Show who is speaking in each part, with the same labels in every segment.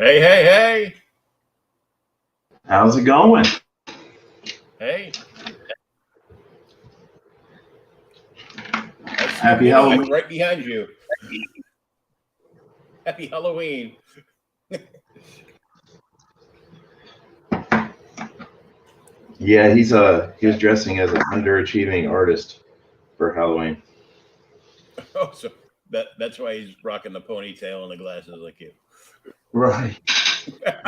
Speaker 1: Hey, hey, hey,
Speaker 2: How's it going?
Speaker 1: hey.
Speaker 2: Happy Halloween.
Speaker 1: Right behind you. Happy Halloween.
Speaker 2: Yeah, he was dressing as an underachieving artist for Halloween.
Speaker 1: Oh, so that's why he's rocking the ponytail and the glasses like you.
Speaker 2: Right.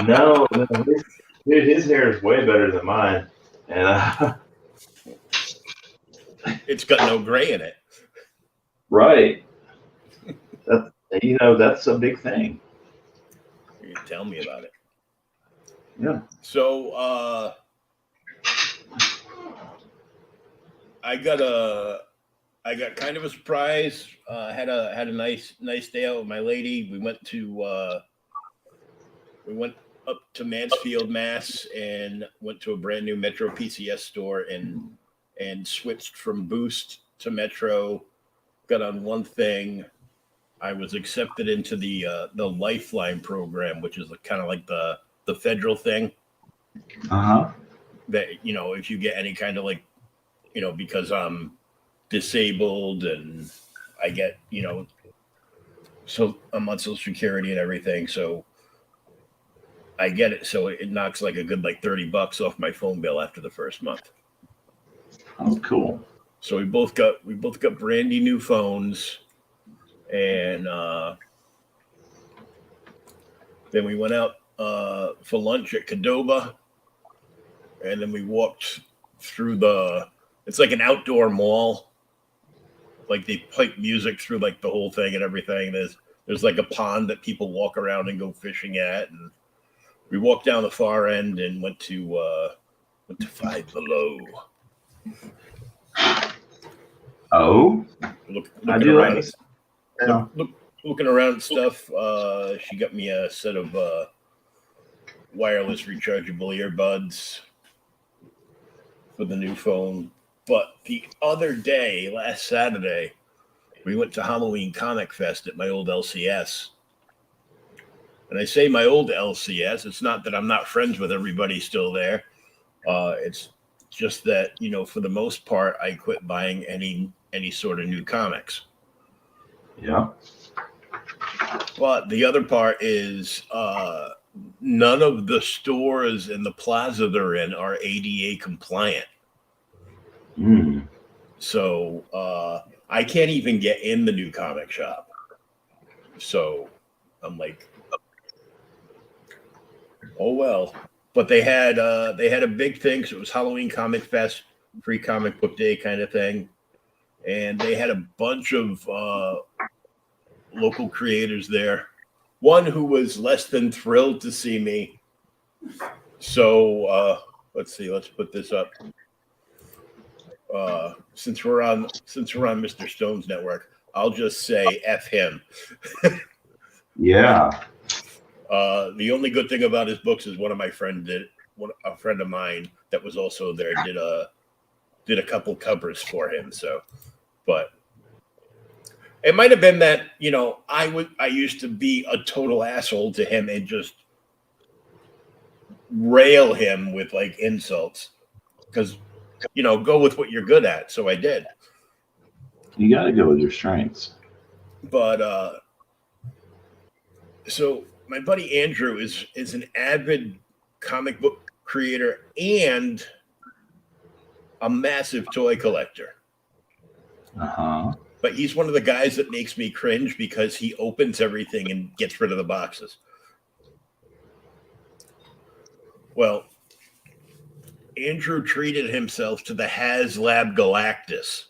Speaker 2: No, his hair is way better than mine, and
Speaker 1: It's got no gray in it.
Speaker 2: right. That's a big thing.
Speaker 1: You can tell me about it.
Speaker 2: Yeah.
Speaker 1: So I got kind of a surprise. Had a nice day out with my lady. We went up to Mansfield, Mass, and went to a brand new Metro PCS store and switched from Boost to Metro. Got on one thing. I was accepted into the Lifeline program, which is kind of like the federal thing. That if you get any kind of because I'm disabled and I get so I'm on Social Security and everything, so I get it. So it knocks like a good $30 off my phone bill after the first month.
Speaker 2: Oh, cool.
Speaker 1: So we both got brandy new phones, and then we went out for lunch at Cadoba, and then we walked through it's like an outdoor mall. Like they pipe music through the whole thing and everything. There's like a pond that people walk around and go fishing at, and we walked down the far end and went to Five Below.
Speaker 2: Oh,
Speaker 1: Looking around. Looking around and stuff. She got me a set of wireless rechargeable earbuds for the new phone. But the other day, last Saturday, we went to Halloween Comic Fest at my old LCS. And I say my old LCS, it's not that I'm not friends with everybody still there. It's just that, for the most part, I quit buying any sort of new comics.
Speaker 2: Yeah.
Speaker 1: But the other part is none of the stores in the plaza they're in are ADA compliant. So I can't even get in the new comic shop. So I'm like, oh well. But they had a big thing. So it was Halloween Comic Fest, free comic book day kind of thing, and they had a bunch of local creators there. One who was less than thrilled to see me. So let's see. Let's put this up. Since we're on Mr. Stone's network, I'll just say F him.
Speaker 2: Yeah.
Speaker 1: The only good thing about his books is a friend of mine that was also there did a couple covers for him. So, but it might have been that, I used to be a total asshole to him and just rail him with like insults because, go with what you're good at. So I did.
Speaker 2: You got to go with your strengths.
Speaker 1: But so my buddy Andrew is an avid comic book creator and a massive toy collector.
Speaker 2: Uh-huh.
Speaker 1: But he's one of the guys that makes me cringe because he opens everything and gets rid of the boxes. Well, Andrew treated himself to the HasLab Galactus.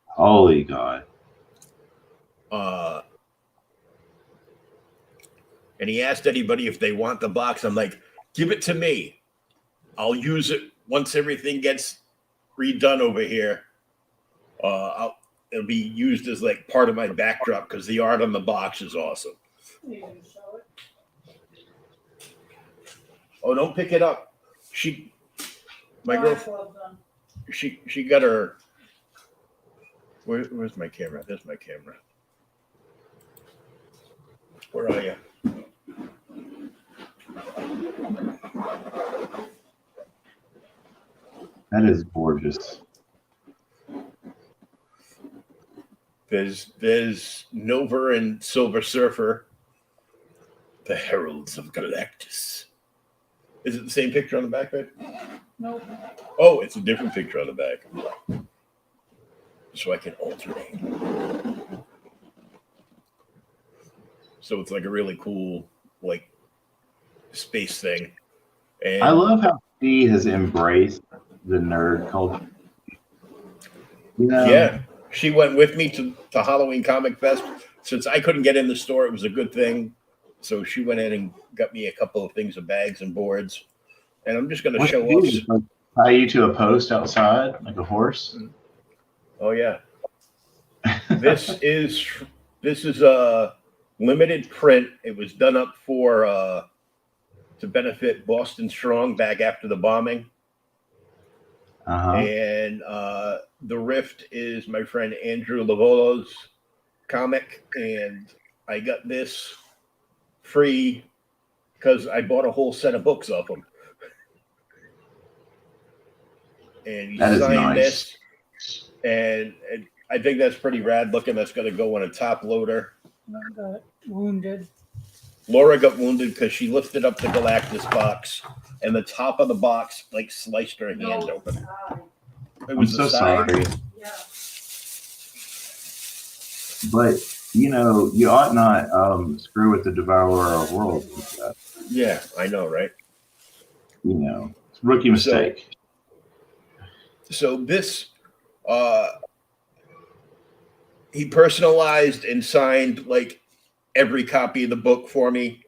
Speaker 2: Holy God.
Speaker 1: And he asked anybody if they want the box. I'm like, give it to me. I'll use it once everything gets redone over here. It'll be used as like part of my backdrop because the art on the box is awesome. Oh, don't pick it up. My girlfriend, she got her. Where's my camera? There's my camera. Where are you?
Speaker 2: That is gorgeous.
Speaker 1: There's Nova and Silver Surfer, the Heralds of Galactus. Is it the same picture on the back, babe?
Speaker 3: Nope.
Speaker 1: Oh, it's a different picture on the back. So I can alternate. So it's like a really cool, like, space thing. And
Speaker 2: I love how he has embraced the nerd culture.
Speaker 1: Yeah. She went with me to Halloween Comic Fest. Since I couldn't get in the store, it was a good thing. So she went in and got me a couple of things of bags and boards. And I'm just going to show off.
Speaker 2: Like, tie you to a post outside like a horse?
Speaker 1: Oh, yeah. This is a limited print. It was done up to benefit Boston Strong back after the bombing.
Speaker 2: Uh-huh.
Speaker 1: And the Rift is my friend Andrew Lavolo's comic, and I got this free because I bought a whole set of books off him. And he signed this, and I think that's pretty rad looking. That's going to go on a top loader.
Speaker 3: I got wounded.
Speaker 1: Laura got wounded because she lifted up the Galactus box, and the top of the box like sliced her hand open. It was
Speaker 2: I'm so sorry.
Speaker 3: Yeah.
Speaker 2: But you ought not screw with the Devourer of Worlds with that.
Speaker 1: Yeah, I know, right?
Speaker 2: It's a rookie mistake.
Speaker 1: So this, he personalized and signed like every copy of the book for me.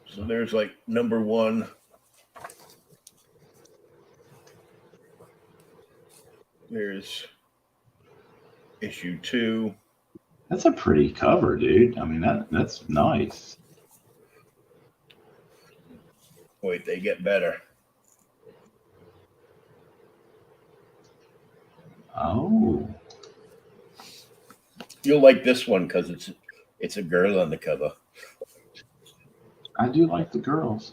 Speaker 1: So there's like number 1. There's issue 2.
Speaker 2: That's a pretty cover, dude. I mean, that's nice.
Speaker 1: Wait, they get better.
Speaker 2: Oh.
Speaker 1: You'll like this one because it's a girl on the cover.
Speaker 2: I do like the girls.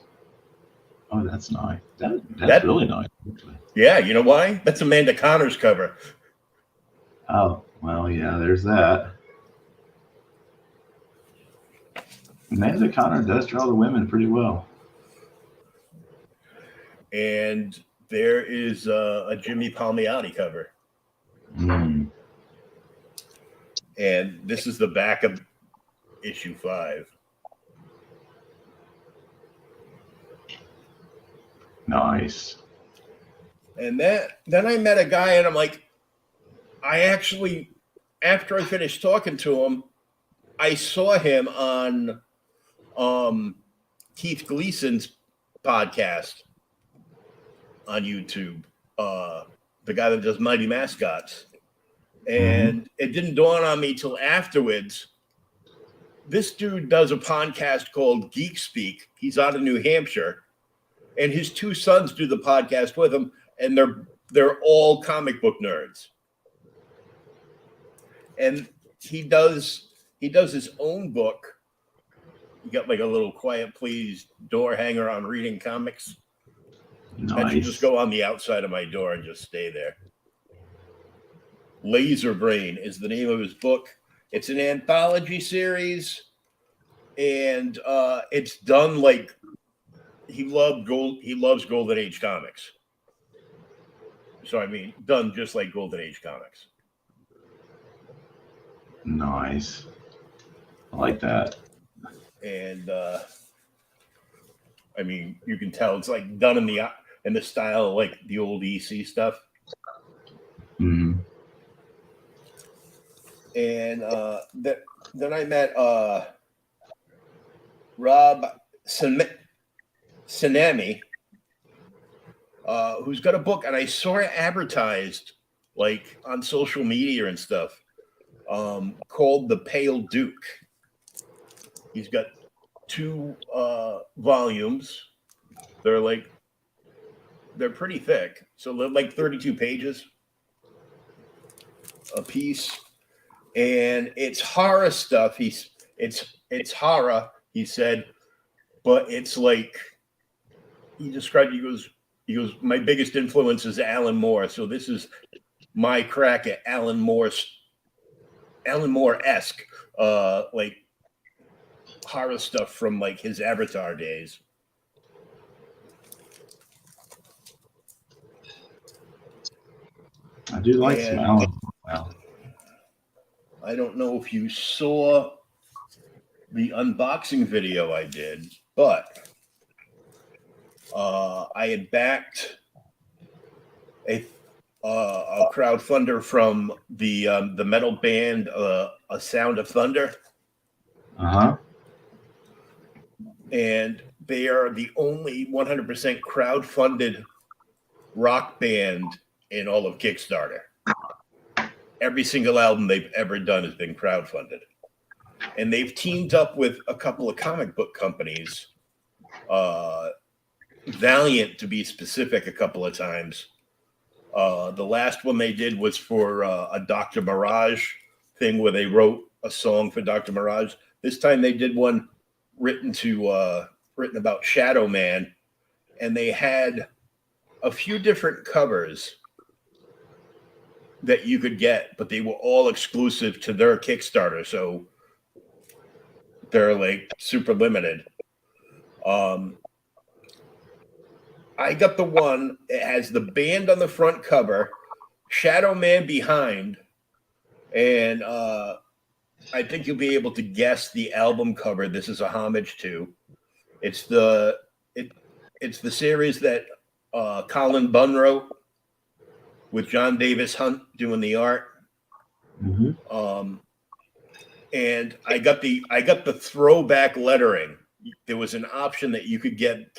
Speaker 2: Oh, that's nice. That's really nice. Actually.
Speaker 1: Yeah, you know why? That's Amanda Connor's cover.
Speaker 2: Oh, well, yeah, there's that. Amanda Connor does draw the women pretty well.
Speaker 1: And there is a Jimmy Palmiotti cover.
Speaker 2: Mm.
Speaker 1: And this is the back of issue 5.
Speaker 2: Nice.
Speaker 1: And then I met a guy, and I'm like, I actually, after I finished talking to him, I saw him on Keith Gleason's podcast on YouTube, the guy that does Mighty Mascots. And it didn't dawn on me till afterwards. This dude does a podcast called Geek Speak. He's out of New Hampshire, and his two sons do the podcast with him, and they're all comic book nerds. And he does his own book. You got like a little Quiet Please door hanger on reading comics.
Speaker 4: Nice.
Speaker 1: I should just go on the outside of my door and just stay there. Laser Brain is the name of his book. It's an anthology series, and it's done like he loves Golden Age comics. So I mean, done just like Golden Age comics.
Speaker 4: Nice. I like that.
Speaker 1: And I mean, you can tell it's like done in the style of like the old EC stuff.
Speaker 4: Mm-hmm.
Speaker 1: And then I met Rob Sinami, who's got a book, and I saw it advertised like on social media and stuff, called The Pale Duke. He's got 2 volumes. They're pretty thick, so they're like 32 pages a piece. And it's horror stuff. It's horror, he said, but it's like he described. He goes, my biggest influence is Alan Moore. So this is my crack at Alan Moore-esque, like horror stuff from like his Avatar days.
Speaker 4: I do like some Alan. Wow.
Speaker 1: I don't know if you saw the unboxing video I did, but I had backed a crowdfunder from the metal band A Sound of Thunder.
Speaker 4: Uh-huh.
Speaker 1: And they are the only 100% crowdfunded rock band in all of Kickstarter. Every single album they've ever done has been crowdfunded. And they've teamed up with a couple of comic book companies, Valiant to be specific, a couple of times. The last one they did was for a Dr. Mirage thing where they wrote a song for Dr. Mirage. This time they did one written about Shadow Man, and they had a few different covers that you could get, but they were all exclusive to their Kickstarter, so they're like super limited. I got the one. It has the band on the front cover, Shadow Man behind, and I think you'll be able to guess the album cover this is a homage to. It's the series that Colin Bunn wrote, with John Davis Hunt doing the art.
Speaker 4: Mm-hmm.
Speaker 1: And I got the throwback lettering. There was an option that you could get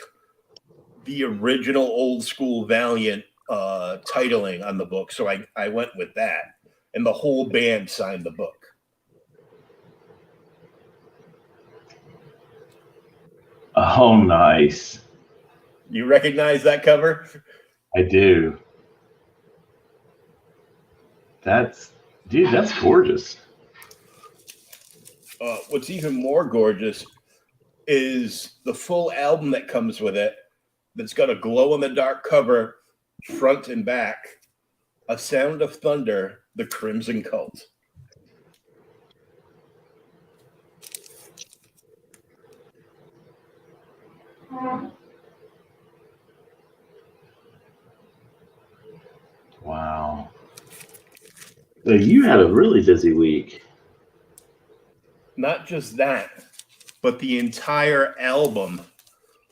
Speaker 1: the original old school Valiant titling on the book. So I went with that. And the whole band signed the book.
Speaker 4: Oh, nice.
Speaker 1: You recognize that cover?
Speaker 4: I do. That's gorgeous.
Speaker 1: What's even more gorgeous is the full album that comes with it, that's got a glow-in-the-dark cover, front and back, A Sound of Thunder, The Crimson Cult.
Speaker 4: Wow. So you had a really busy week.
Speaker 1: Not just that, but the entire album.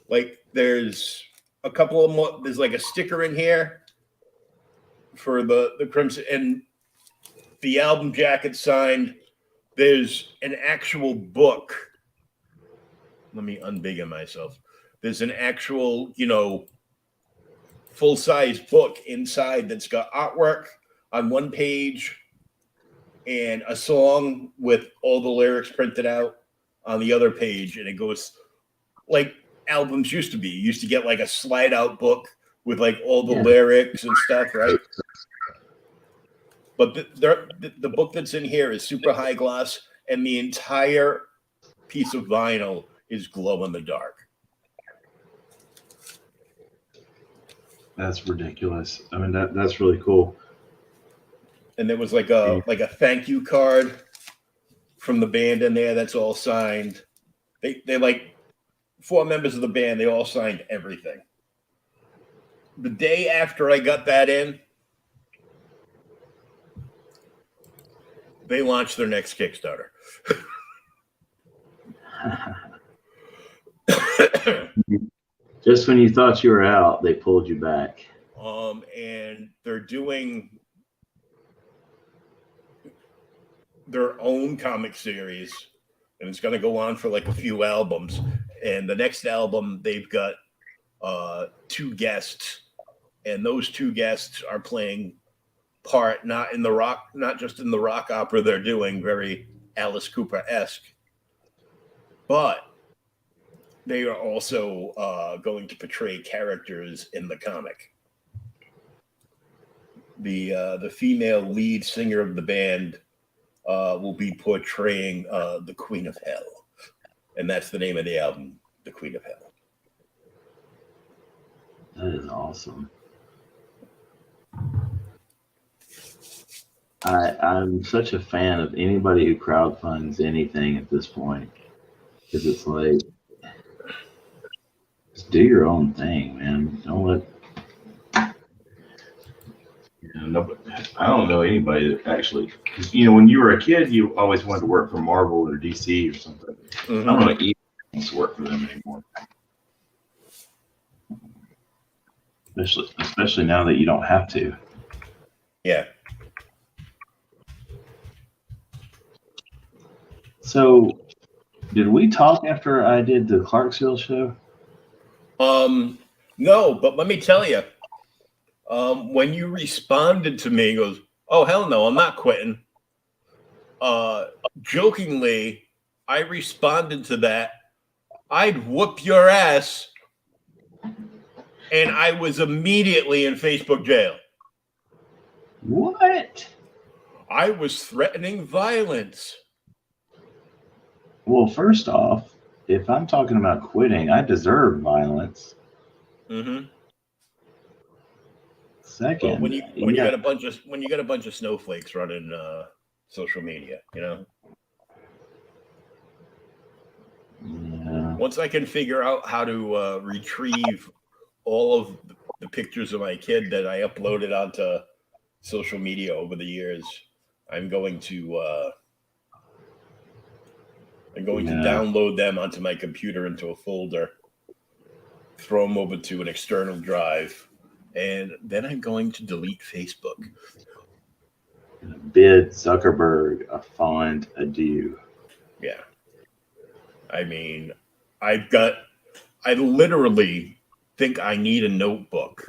Speaker 1: Like there's a couple of more, there's like a sticker in here for the Crimson, and the album jacket signed. There's an actual book. Let me unbigger myself. There's an actual, full-size book inside that's got artwork on one page and a song with all the lyrics printed out on the other page. And it goes like albums used to be. You used to get like a slide-out book with like all the lyrics and stuff, right? But the book that's in here is super high gloss, and the entire piece of vinyl is glow in the dark.
Speaker 4: That's ridiculous. I mean, that's really cool.
Speaker 1: And there was like a thank you card from the band in there. That's all signed. They like 4 members of the band. They all signed everything. The day after I got that in, they launched their next Kickstarter.
Speaker 4: Just when you thought you were out, they pulled you back.
Speaker 1: And they're doing their own comic series, and it's going to go on for like a few albums. And the next album, they've got 2 guests, and those 2 guests are playing part not just in the rock opera they're doing, very Alice Cooper-esque, but they are also going to portray characters in the comic. The female lead singer of the band will be portraying the Queen of Hell, and that's the name of the album, The Queen of Hell.
Speaker 4: That is awesome. I'm such a fan of anybody who crowdfunds anything at this point, because it's like, just do your own thing, man. Don't let.
Speaker 2: I don't know anybody that actually, when you were a kid, you always wanted to work for Marvel or DC or something.
Speaker 1: Mm-hmm.
Speaker 2: I don't want to even work for them anymore.
Speaker 4: Especially now that you don't have to.
Speaker 1: Yeah.
Speaker 4: So, did we talk after I did the Clarksville show?
Speaker 1: No, but let me tell you, when you responded to me, goes, "Oh, hell no, I'm not quitting." Jokingly, I responded to that, "I'd whoop your ass," and I was immediately in Facebook jail.
Speaker 4: What?
Speaker 1: I was threatening violence.
Speaker 4: Well, first off, if I'm talking about quitting, I deserve violence.
Speaker 1: Mm-hmm.
Speaker 4: Second,
Speaker 1: well, when you got a bunch of snowflakes running social media,
Speaker 4: Yeah.
Speaker 1: Once I can figure out how to retrieve all of the pictures of my kid that I uploaded onto social media over the years, I'm going to download them onto my computer into a folder, throw them over to an external drive, and then I'm going to delete Facebook.
Speaker 4: Bid Zuckerberg a fond adieu.
Speaker 1: Yeah. I mean, I literally think I need a notebook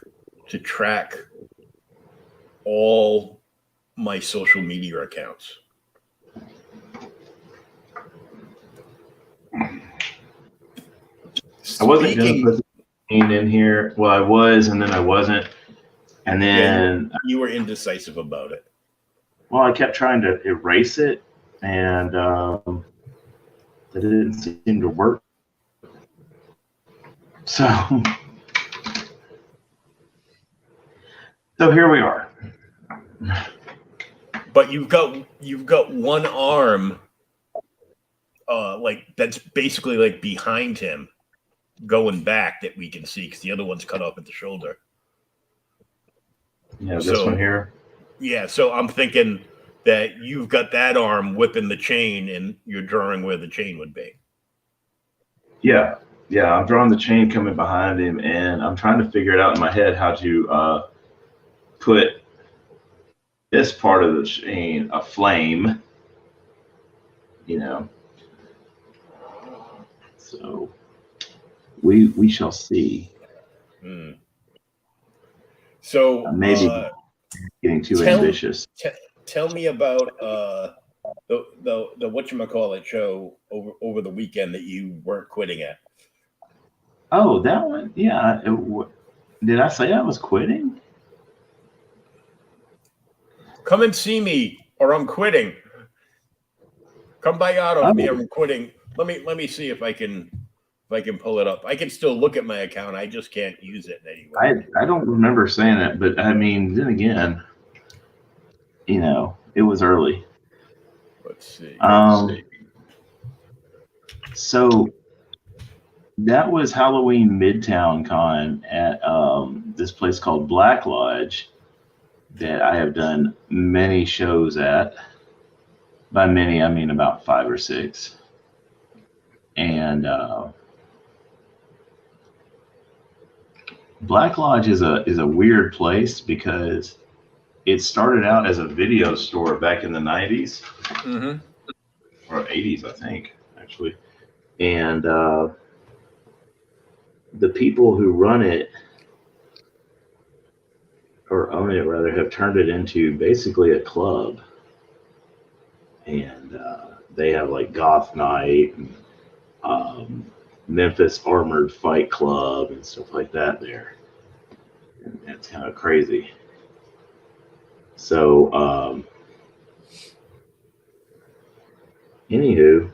Speaker 1: to track all my social media accounts.
Speaker 2: I wasn't going to put the name in here. Well, I was, and then I wasn't. And then
Speaker 1: you were indecisive about it.
Speaker 4: Well, I kept trying to erase it, and it didn't seem to work. So here we are.
Speaker 1: But you've got one arm, like that's basically like behind him, going back that we can see because the other one's cut off at the shoulder.
Speaker 2: Yeah, this one here.
Speaker 1: Yeah, so I'm thinking that you've got that arm whipping the chain, and you're drawing where the chain would be.
Speaker 2: Yeah, I'm drawing the chain coming behind him, and I'm trying to figure it out in my head how to put
Speaker 4: this part of the chain a flame, you know. So we shall see.
Speaker 1: So
Speaker 4: Maybe getting too ambitious.
Speaker 1: Tell me about the whatchamacallit show over the weekend that you weren't quitting at.
Speaker 4: Oh, that one? Yeah. Did I say I was quitting?
Speaker 1: Come and see me, or I'm quitting. Come buy out of me, or I'm quitting. Let me see if I can pull it up. I can still look at my account. I just can't use it anyway.
Speaker 4: I don't remember saying that, but I mean, then again, you know, it was early.
Speaker 1: Let's see.
Speaker 4: So that was Halloween Midtown Con at this place called Black Lodge that I have done many shows at. By many, I mean about 5 or 6. And Black Lodge is a weird place because it started out as a video store back in the 90s or 80s, I think, actually. And the people who run it, or own it rather, have turned it into basically a club. And they have like Goth Night and Memphis Armored Fight Club and stuff like that there. And it's kind of crazy. So, anywho,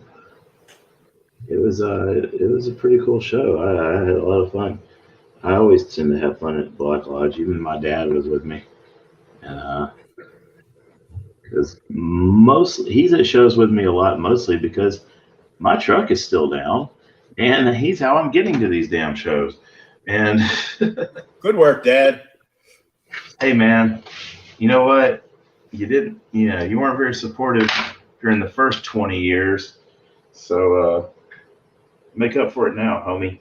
Speaker 4: it was a pretty cool show. I had a lot of fun. I always tend to have fun at Black Lodge. Even my dad was with me, and because he's at shows with me a lot, mostly because my truck is still down, and he's how I'm getting to these damn shows. And
Speaker 1: good work, Dad.
Speaker 4: Hey, man, you know what? You weren't very supportive during the first 20 years, so make up for it now, homie.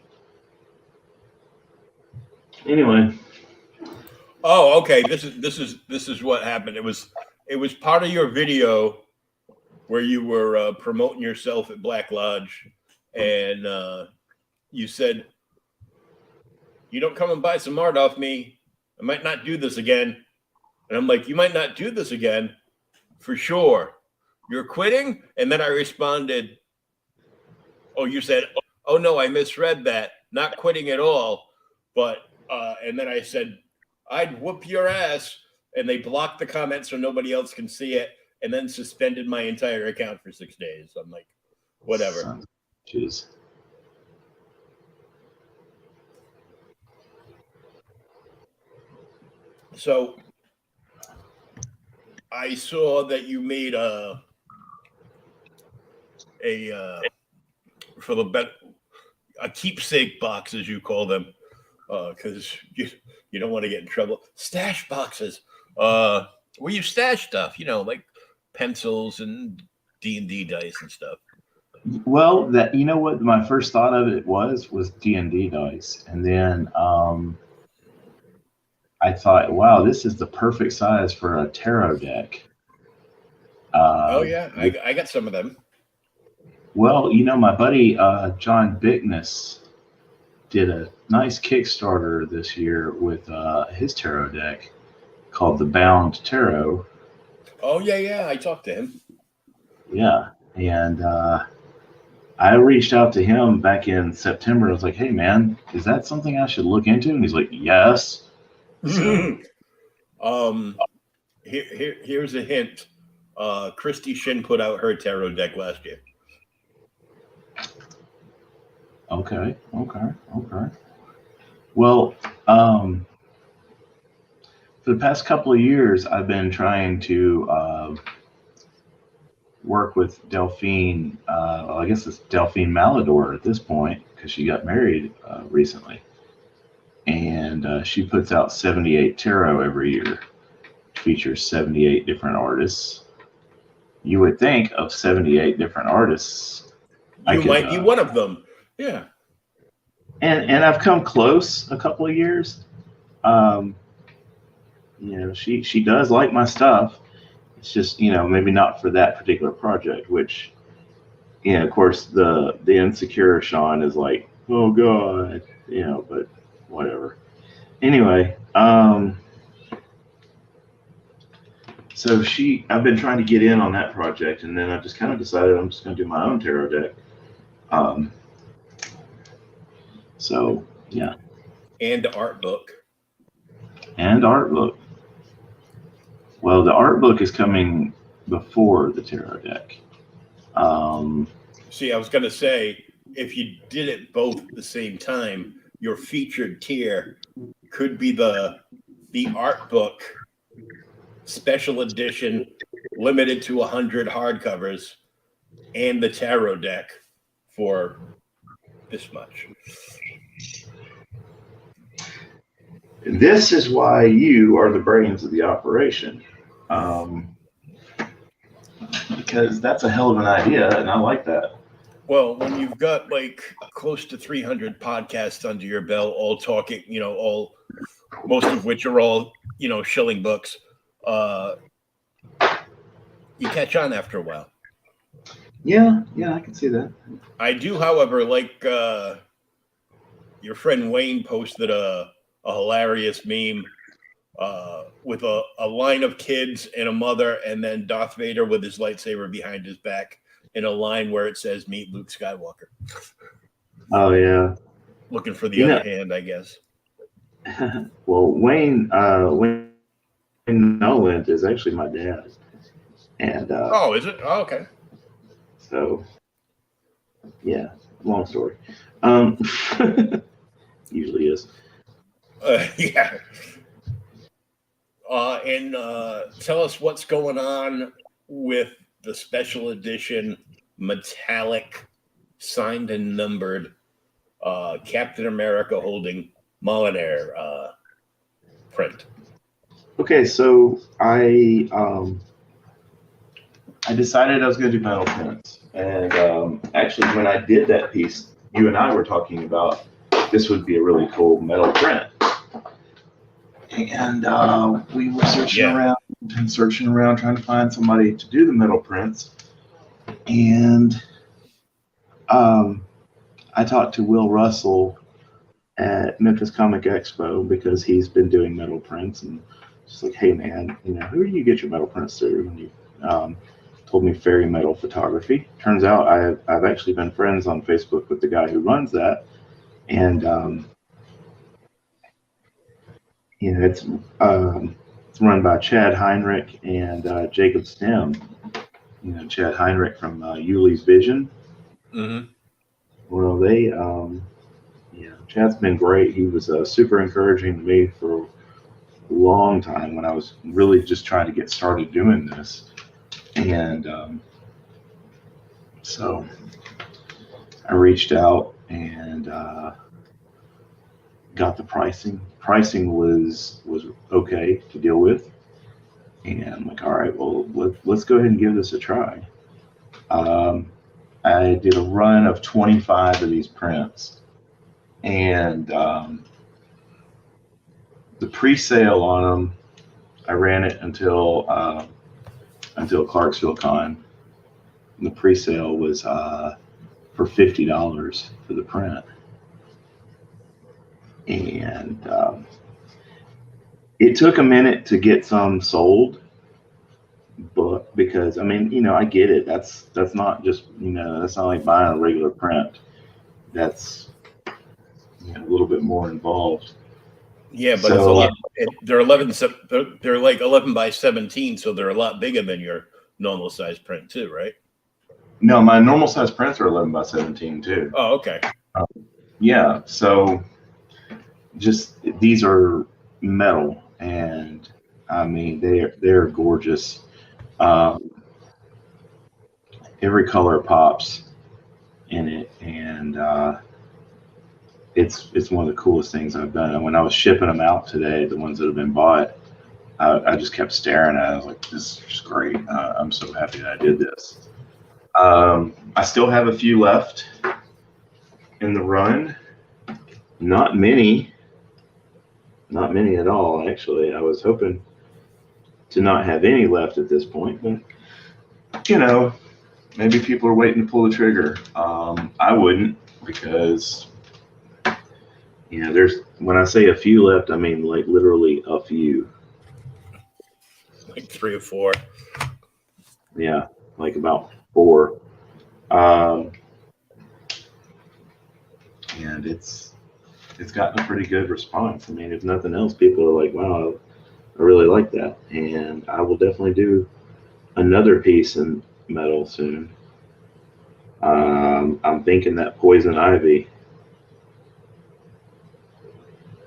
Speaker 4: Anyway.
Speaker 1: Oh, okay. This is what happened. It was part of your video where you were promoting yourself at Black Lodge, and you said, "You don't come and buy some art off me, I might not do this again." And I'm like, "You might not do this again, for sure. You're quitting?" And then I responded, "Oh, you said, oh no, I misread that. Not quitting at all, but." And then I said, "I'd whoop your ass." And they blocked the comment so nobody else can see it, and then suspended my entire account for 6 days. I'm like, whatever.
Speaker 4: Jeez.
Speaker 1: So I saw that you made a keepsake box, as you call them, because you don't want to get in trouble. Stash boxes, where you stash stuff, like pencils and D&D dice and stuff.
Speaker 4: Well, you know what my first thought of it was D&D dice, and then I thought, wow, this is the perfect size for a tarot deck.
Speaker 1: Oh yeah, I got some of them.
Speaker 4: Well, my buddy John Bickness did a nice Kickstarter this year with his tarot deck called the Bound Tarot.
Speaker 1: Oh yeah, I talked to him.
Speaker 4: Yeah, and I reached out to him back in September. I was like, "Hey, man, is that something I should look into?" And he's like, "Yes." So,
Speaker 1: here's a hint. Christy Shin put out her tarot deck last year.
Speaker 4: Okay. Well, for the past couple of years, I've been trying to work with Delphine. Well, I guess it's Delphine Malador at this point because she got married recently. And she puts out 78 tarot every year. Features 78 different artists. You would think of 78 different artists,
Speaker 1: you might be one of them. Yeah.
Speaker 4: And I've come close a couple of years. She does like my stuff, It's just, maybe not for that particular project, which, of course, the insecure Shawn is like, oh God, but whatever. Anyway, so I've been trying to get in on that project, and then I just kind of decided I'm just going to do my own tarot deck. So yeah.
Speaker 1: And art book.
Speaker 4: And art book. Well, the art book is coming before the tarot deck.
Speaker 1: See, I was going to say, if you did it both at the same time, your featured tier could be the art book special edition, limited to 100 hardcovers, and the tarot deck for this much.
Speaker 4: This is why you are the brains of the operation. Because that's a hell of an idea, and I like that.
Speaker 1: Well, when you've got like close to 300 podcasts under your belt, all talking, most of which are all, shilling books, you catch on after a while.
Speaker 4: Yeah, I can see that.
Speaker 1: I do, however, like your friend Wayne posted a hilarious meme with a line of kids and a mother, and then Darth Vader with his lightsaber behind his back in a line where it says, "Meet Luke Skywalker."
Speaker 4: Oh, yeah.
Speaker 1: Looking for the other hand, I guess.
Speaker 4: Well, Wayne Nolan is actually my dad. And
Speaker 1: oh, is it? Oh, okay.
Speaker 4: So, yeah, long story. Usually is.
Speaker 1: Yeah. And tell us what's going on with the special edition metallic signed and numbered Captain America holding Molinar print.
Speaker 4: Okay, so I decided I was going to do metal prints, and actually, when I did that piece, you and I were talking about this would be a really cool metal print, and we were searching around trying to find somebody to do the metal prints, and I talked to Will Russell at Memphis Comic Expo because he's been doing metal prints, and just like, hey man, who do you get your metal prints through? And he told me Fairy Metal Photography. Turns out I've actually been friends on Facebook with the guy who runs that, and it's run by Chad Heinrich and Jacob Stem. Chad Heinrich from Yuli's Vision.
Speaker 1: Mm-hmm.
Speaker 4: Well, they Chad's been great. He was super encouraging to me for a long time when I was really just trying to get started doing this. And so I reached out and got the pricing. Pricing was okay to deal with. And I'm like, all right, well, let's go ahead and give this a try. I did a run of 25 of these prints. And the pre-sale on them, I ran it until Clarksville Con. And the pre-sale was for $50 for the print, and it took a minute to get some sold. But because I get it. That's not just that's not like buying a regular print. That's a little bit more involved.
Speaker 1: Yeah, but so, they're 11. They're like 11 by 17, so they're a lot bigger than your normal size print too, right?
Speaker 4: No, my normal size prints are 11 by 17 too.
Speaker 1: Oh, okay.
Speaker 4: Yeah, so just these are metal, and they're gorgeous. Every color pops in it, and it's one of the coolest things I've done. And when I was shipping them out today, the ones that have been bought, I just kept staring at it. I was like, this is just great. I'm so happy that I did this. I still have a few left in the run. Not many at all, actually. I was hoping to not have any left at this point, but maybe people are waiting to pull the trigger. I wouldn't, because there's, when I say a few left, I mean like literally a few.
Speaker 1: Like 3 or 4.
Speaker 4: Yeah, like about 4. And it's gotten a pretty good response. I mean, if nothing else, people are like, wow, I really like that. And I will definitely do another piece in metal soon. I'm thinking that Poison Ivy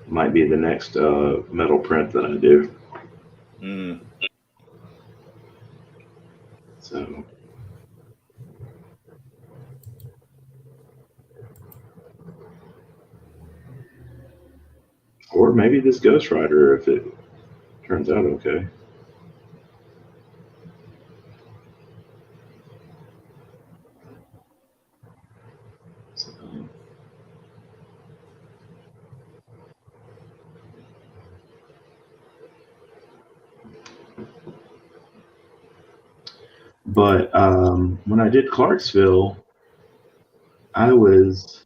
Speaker 4: might be the next metal print that I do. So, or maybe this Ghost Rider, if it turns out okay. So, but when I did Clarksville, I was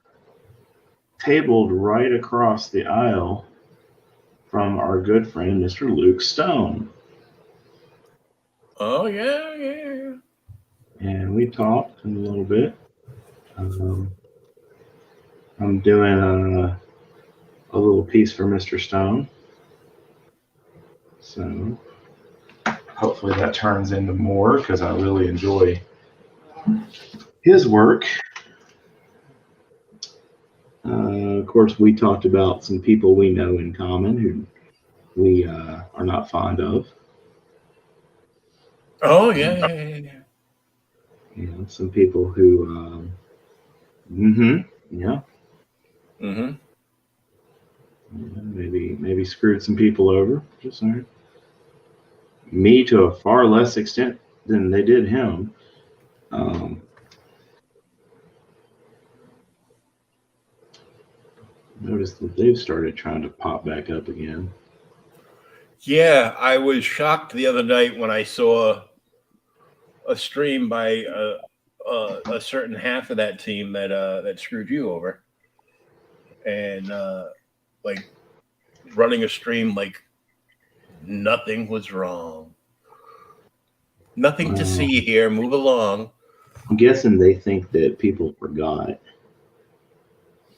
Speaker 4: tabled right across the aisle from our good friend, Mr. Luke Stone.
Speaker 1: Oh, yeah.
Speaker 4: And we talked a little bit. I'm doing a little piece for Mr. Stone. So hopefully that turns into more, because I really enjoy his work. Of course, we talked about some people we know in common who we are not fond of.
Speaker 1: Oh, yeah.
Speaker 4: Some people who, maybe screwed some people over. Just saying. Me to a far less extent than they did him. Notice that they've started trying to pop back up again.
Speaker 1: Yeah, I was shocked the other night when I saw a stream by a certain half of that team that screwed you over, and like running a stream like nothing was wrong. Nothing to see here. Move along.
Speaker 4: I'm guessing they think that people forgot.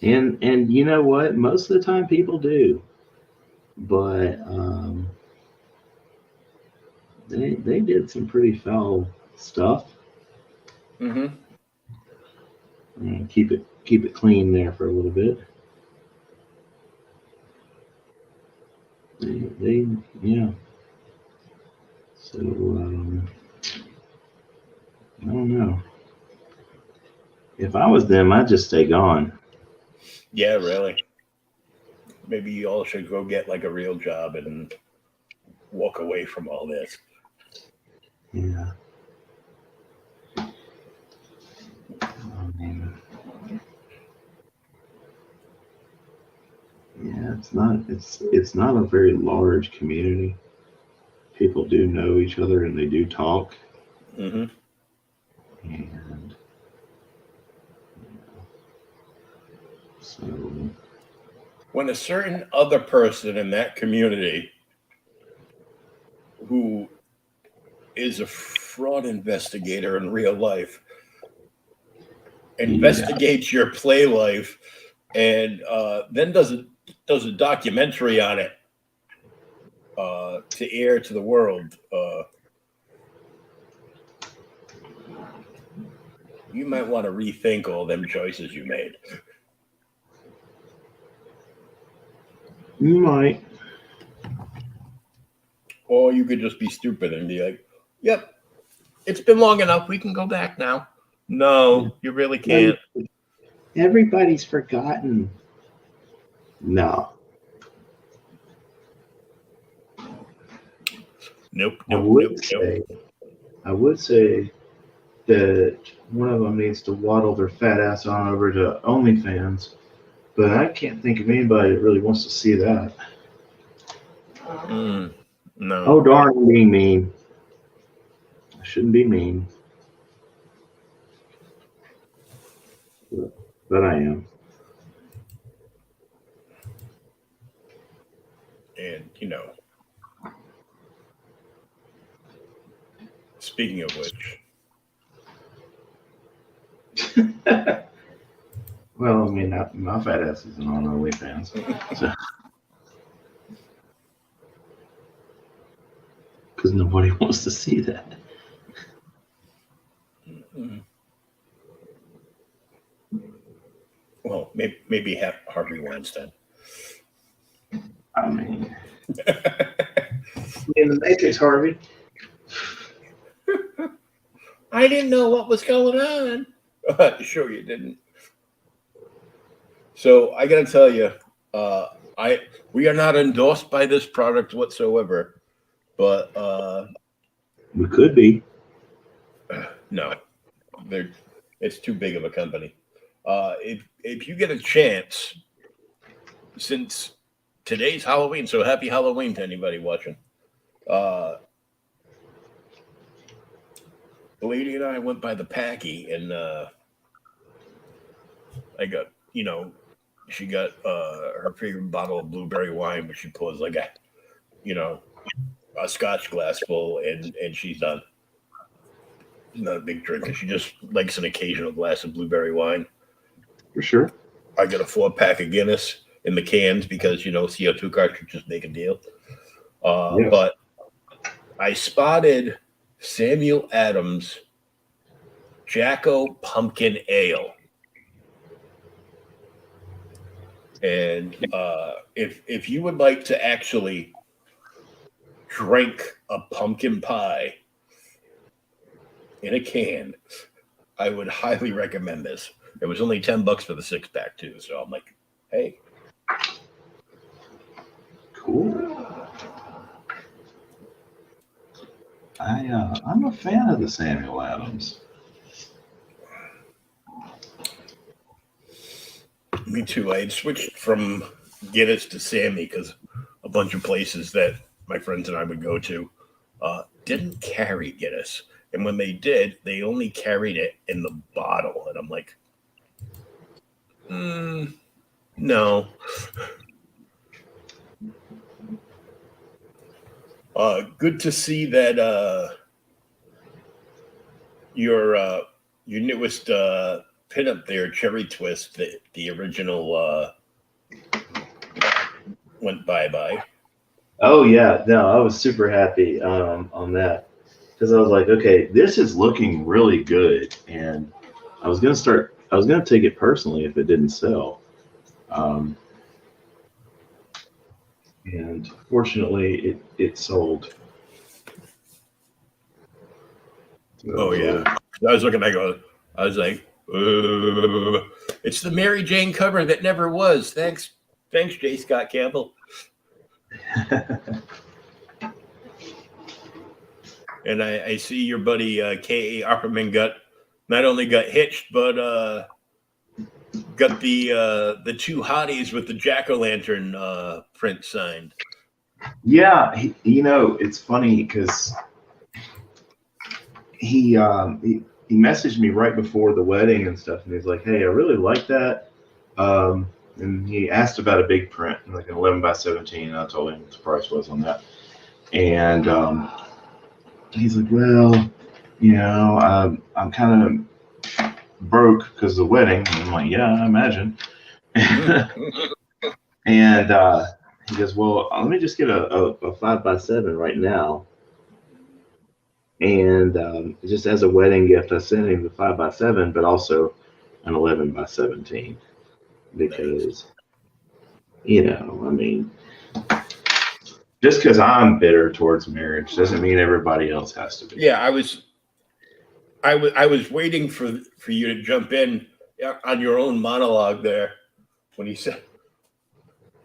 Speaker 4: And you know what? Most of the time people do. But they did some pretty foul stuff. Keep it clean there for a little bit. They So I don't know. If I was them, I'd just stay gone.
Speaker 1: Yeah, really. Maybe you all should go get like a real job and walk away from all this.
Speaker 4: Yeah. Yeah, it's not a very large community. People do know each other and they do talk. And so
Speaker 1: when a certain other person in that community who is a fraud investigator in real life investigates your play life and then does a documentary on it to air to the world, you might want to rethink all them choices you made.
Speaker 4: You might.
Speaker 1: Or you could just be stupid and be like, yep, it's been long enough. We can go back now. No, you really can't.
Speaker 4: Everybody's forgotten. No.
Speaker 1: Nope.
Speaker 4: I would say that one of them needs to waddle their fat ass on over to OnlyFans, but I can't think of anybody that really wants to see that.
Speaker 1: No.
Speaker 4: Oh darn, I'm being mean. I shouldn't be mean, but I am.
Speaker 1: And speaking of which,
Speaker 4: Well, I mean, my fat ass isn't on OnlyFans, so because nobody wants to see that.
Speaker 1: well, maybe Harvey Weinstein.
Speaker 4: I mean, in the Matrix, Harvey.
Speaker 1: I didn't know what was going on. Sure, you didn't. So I got to tell you, we are not endorsed by this product whatsoever, but
Speaker 4: We could be.
Speaker 1: no, it's too big of a company. If you get a chance, since today's Halloween, so happy Halloween to anybody watching. The lady and I went by the Packy, and I got, she got her favorite bottle of blueberry wine, which she pours like a Scotch glass full, and she's done. Not a big drinker. She just likes an occasional glass of blueberry wine.
Speaker 4: For sure.
Speaker 1: I got a 4-pack of Guinness in the cans because, CO2 cartridges make a deal.
Speaker 4: Yes.
Speaker 1: But I spotted Samuel Adams Jacko Pumpkin Ale. And if you would like to actually drink a pumpkin pie in a can, I would highly recommend this. It was only $10 for the 6-pack too, so I'm like, hey,
Speaker 4: cool. I'm a fan of the Samuel Adams.
Speaker 1: me too. I had switched from Guinness to Sammy because a bunch of places that my friends and I would go to didn't carry Guinness. And when they did, they only carried it in the bottle. And I'm like, no. Good to see that your newest pinup there, Cherry Twist, the original went bye-bye.
Speaker 4: Oh yeah, no, I was super happy on that because I was like, okay, this is looking really good, and I was gonna take it personally if it didn't sell, and fortunately, it sold.
Speaker 1: Oh yeah, I was looking. I was like, it's the Mary Jane cover that never was. Thanks, J. Scott Campbell. And I see your buddy K.A. Opperman not only got hitched, but got the two hotties with the jack-o'-lantern print signed.
Speaker 4: Yeah, it's funny because he messaged me right before the wedding and stuff, and he's like, "Hey, I really like that." And he asked about a big print, like an 11x17. And I told him what the price was on that, and he's like, "Well, I'm kind of broke because of the wedding." And I'm like, "Yeah, I imagine." And he goes, "Well, let me just get a 5x7 right now." And just as a wedding gift, I sent him the 5x7, but also an 11x17 because, I mean, just because I'm bitter towards marriage doesn't mean everybody else has to be.
Speaker 1: Yeah, I was waiting for you to jump in on your own monologue there when he said,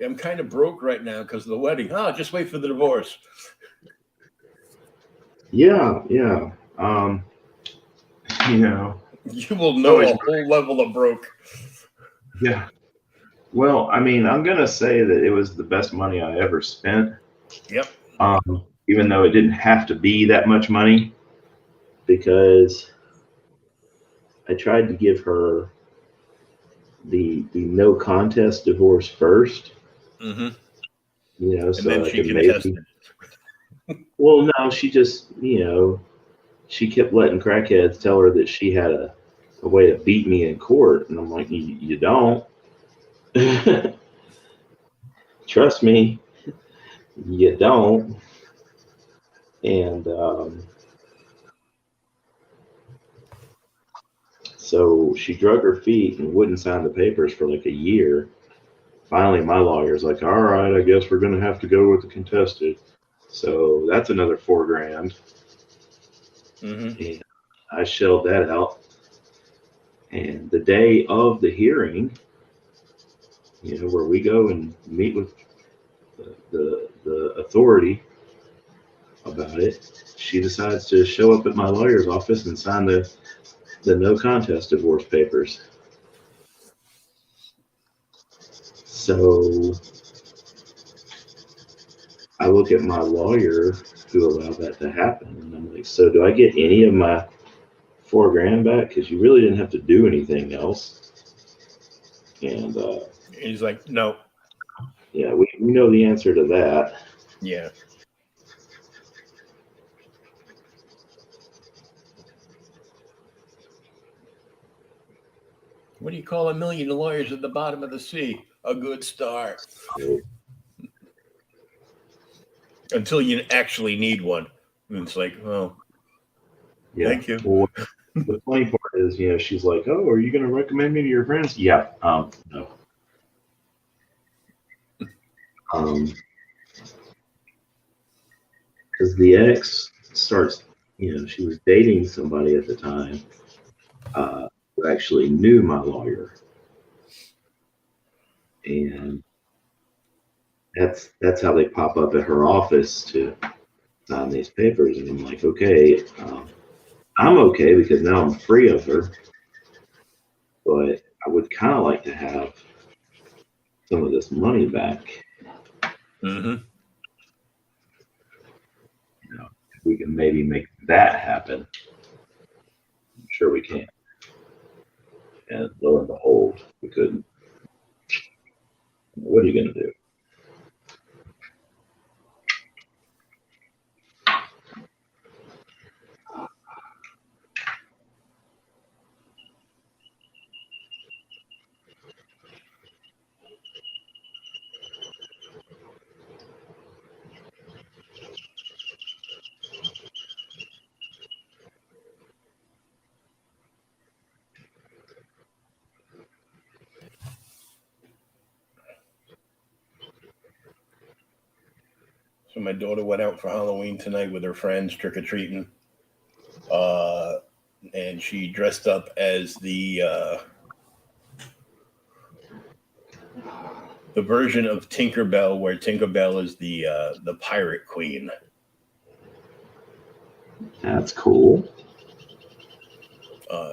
Speaker 1: "I'm kind of broke right now because of the wedding." Oh, just wait for the divorce.
Speaker 4: Yeah.
Speaker 1: You will know a whole level of broke.
Speaker 4: Yeah. Well, I mean, I'm gonna say that it was the best money I ever spent.
Speaker 1: Yep.
Speaker 4: even though it didn't have to be that much money, because I tried to give her the no contest divorce first,
Speaker 1: Mm-hmm.
Speaker 4: so
Speaker 1: And then
Speaker 4: I
Speaker 1: she
Speaker 4: could maybe.
Speaker 1: contested.
Speaker 4: Well, no, she just, she kept letting crackheads tell her that she had a way to beat me in court, and I'm like, you don't. Trust me, you don't. And so she drug her feet and wouldn't sign the papers for like a year. Finally, my lawyer's like, all right, I guess we're going to have to go with the contested. So that's another $4,000.
Speaker 1: Mm-hmm.
Speaker 4: And I shelled that out. And the day of the hearing, where we go and meet with the authority about it, she decides to show up at my lawyer's office and sign the no contest divorce papers. So I look at my lawyer who allowed that to happen, and I'm like, so do I get any of my $4,000 back? Because you really didn't have to do anything else. And
Speaker 1: He's like, no.
Speaker 4: yeah, we know the answer to that.
Speaker 1: Yeah. What do you call 1,000,000 lawyers at the bottom of the sea? A good start. Until you actually need one. And it's like, oh,
Speaker 4: Yeah.
Speaker 1: thank you.
Speaker 4: Well, the funny part is, she's like, oh, are you going to recommend me to your friends? Yeah. No. Because the ex starts, she was dating somebody at the time who actually knew my lawyer. And that's how they pop up at her office to sign these papers. And I'm like, okay, I'm okay because now I'm free of her. But I would kind of like to have some of this money back.
Speaker 1: Mm-hmm.
Speaker 4: If we can maybe make that happen. I'm sure we can. And lo and behold, we couldn't. What are you going to do?
Speaker 1: So my daughter went out for Halloween tonight with her friends trick-or-treating. And she dressed up as the version of Tinkerbell, where Tinkerbell is the pirate queen.
Speaker 4: That's cool.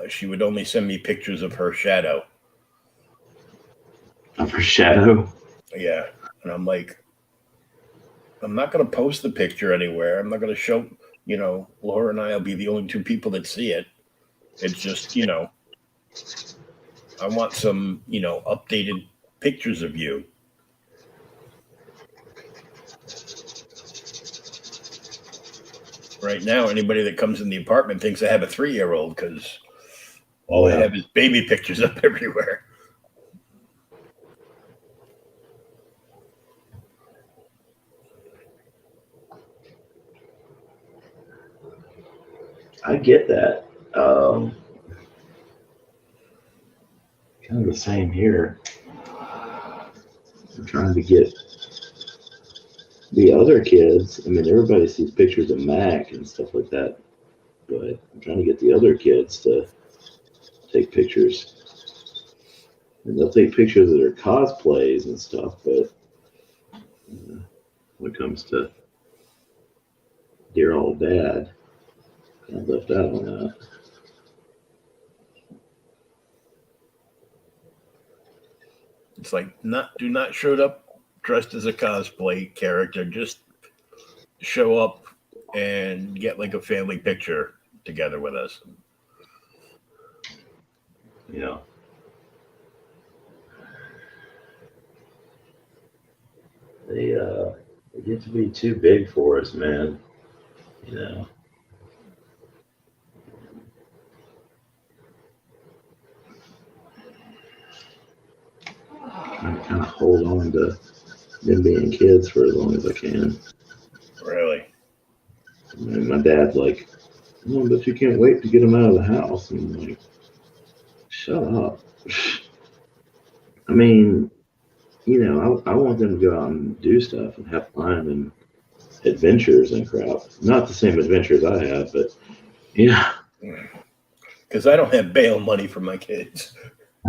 Speaker 1: She would only send me pictures of her shadow.
Speaker 4: Of her shadow?
Speaker 1: Yeah. And I'm like, I'm not going to post the picture anywhere. I'm not going to show, Laura and I will be the only two people that see it. It's just, I want some, updated pictures of you. Right now, anybody that comes in the apartment thinks I have a 3-year-old because all I have is baby pictures up everywhere.
Speaker 4: I get that. Kind of the same here. I'm trying to get the other kids. I mean, everybody sees pictures of Mac and stuff like that, but I'm trying to get the other kids to take pictures. And they'll take pictures of their cosplays and stuff, but when it comes to dear old dad, I left out on that.
Speaker 1: It's like, do not show up dressed as a cosplay character. Just show up and get like a family picture together with us.
Speaker 2: You know, they get to be too big for us, man. You know. I kind of hold on to them being kids for as long as I can.
Speaker 1: Really?
Speaker 2: And my dad's like, "Oh, but you can't wait to get them out of the house." And I'm like, "Shut up." I mean, you know, I want them to go out and do stuff and have fun and adventures and crap. Not the same adventures I have, but yeah,
Speaker 1: Because I don't have bail money for my kids.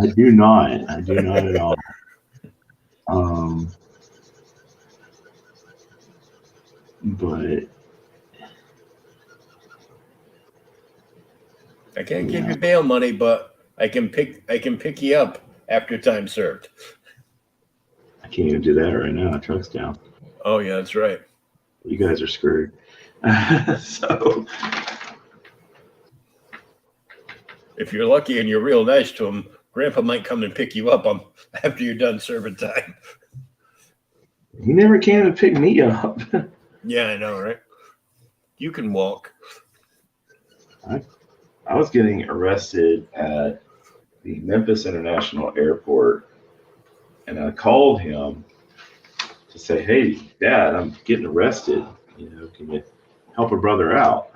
Speaker 4: I do not. I do not at all. But
Speaker 1: I can't give you bail money, but I can pick you up after time served.
Speaker 4: I can't even do that right now. Truck's down.
Speaker 1: Oh yeah, that's right.
Speaker 4: You guys are screwed. So
Speaker 1: If you're lucky and you're real nice to him, Grandpa might come and pick you up after you're done serving time.
Speaker 4: he never came to pick me up.
Speaker 1: Yeah, I know, right? You can walk.
Speaker 2: I was getting arrested at the Memphis International Airport, and I called him to say, "Hey, Dad, I'm getting arrested. You know, can you help a brother out?"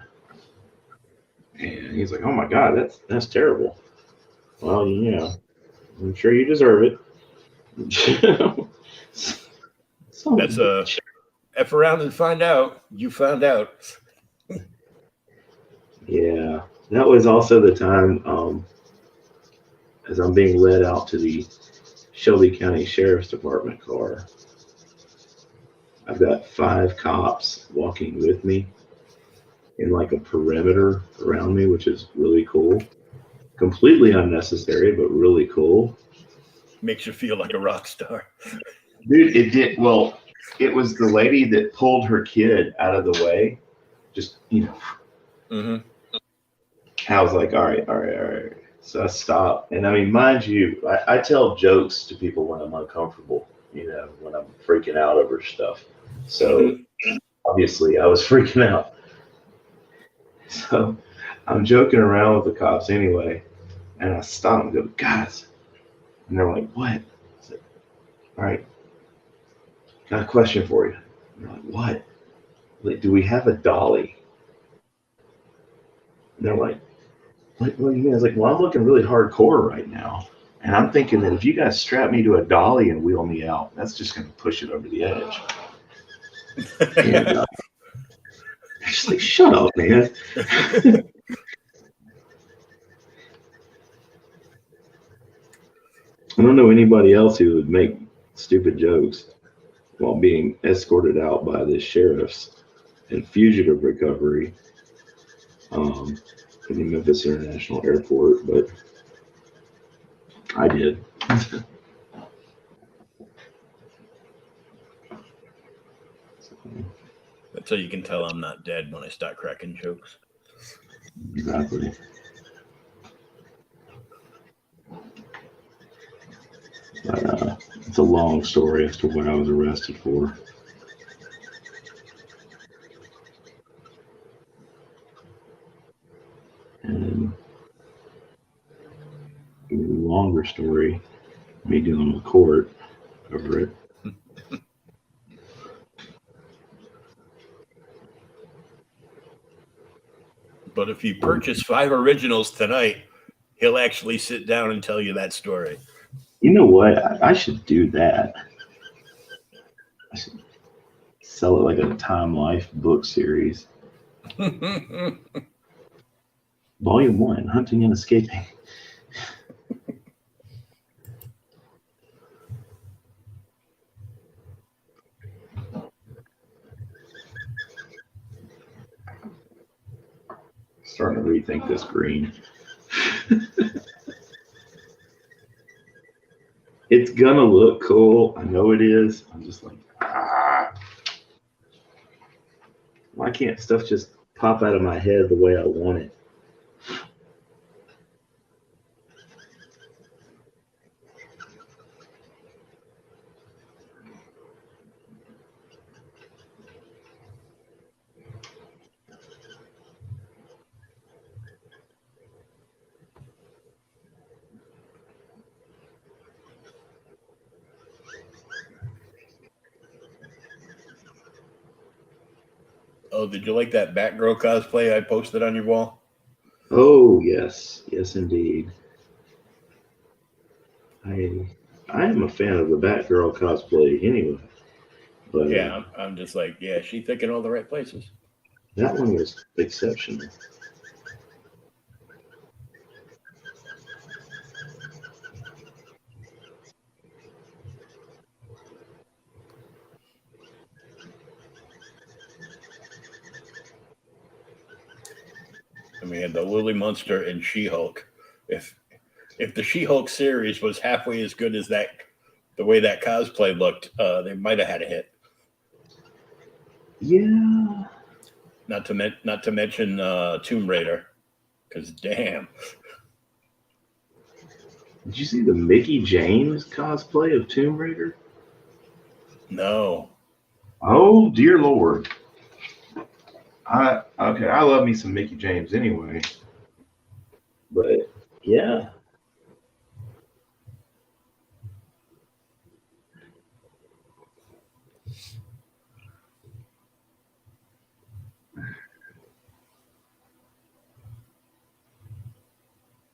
Speaker 2: And he's like, "Oh my God, that's terrible." Well, you know, I'm sure you deserve it. So
Speaker 1: That's a F around and find out. You found out.
Speaker 2: yeah, that was also the time as I'm being led out to the Shelby County Sheriff's Department car. I've got 5 cops walking with me in like a perimeter around me, which is really cool. Completely unnecessary, but really cool.
Speaker 1: Makes you feel like a rock star.
Speaker 2: Dude, it did. Well, it was the lady that pulled her kid out of the way. Just, you know,
Speaker 1: Mm-hmm.
Speaker 2: I was like, all right, all right, all right. So I stopped. And I mean, mind you, I tell jokes to people when I'm uncomfortable, you know, when I'm freaking out over stuff. So obviously I was freaking out. So I'm joking around with the cops anyway. And I stop and go, "Guys." And they're like, "What?" I said, "All right, got a question for you." And they're like, "What?" Like, "Do we have a dolly?" And they're like, "What do you mean?" I was like, "Well, I'm looking really hardcore right now. And I'm thinking that if you guys strap me to a dolly and wheel me out, that's just going to push it over the edge." And they're just like, "Shut up, man." I don't know anybody else who would make stupid jokes while being escorted out by the sheriffs and fugitive recovery in the Memphis International Airport, but I did.
Speaker 1: That's how you can tell I'm not dead when I start cracking jokes.
Speaker 4: exactly. But it's a long story as to what I was arrested for. And a longer story, me dealing with court over it.
Speaker 1: But if you purchase 5 originals tonight, he'll actually sit down and tell you that story.
Speaker 4: You know what? I should do that. I should sell it like a Time Life book series. Volume 1, Hunting and Escaping. Starting to rethink this green. It's gonna look cool. I know it is. I'm just like, ah.
Speaker 2: Why can't stuff just pop out of my head the way I want it?
Speaker 1: Oh, did you like that Batgirl cosplay I posted on your wall?
Speaker 2: Oh yes, yes indeed. I I am a fan of the Batgirl cosplay anyway, but
Speaker 1: Yeah, I'm just like, yeah, she thinking all the right places.
Speaker 2: that one was exceptional.
Speaker 1: And we had the Lily Munster and She-Hulk. If the She-Hulk series was halfway as good as that, the way that cosplay looked, they might have had a hit.
Speaker 2: Yeah.
Speaker 1: Not to mention Tomb Raider, because damn,
Speaker 2: Did you see the Mickey James cosplay of Tomb Raider?
Speaker 1: no.
Speaker 4: Oh dear Lord. I love me some Mickey James anyway.
Speaker 2: But yeah,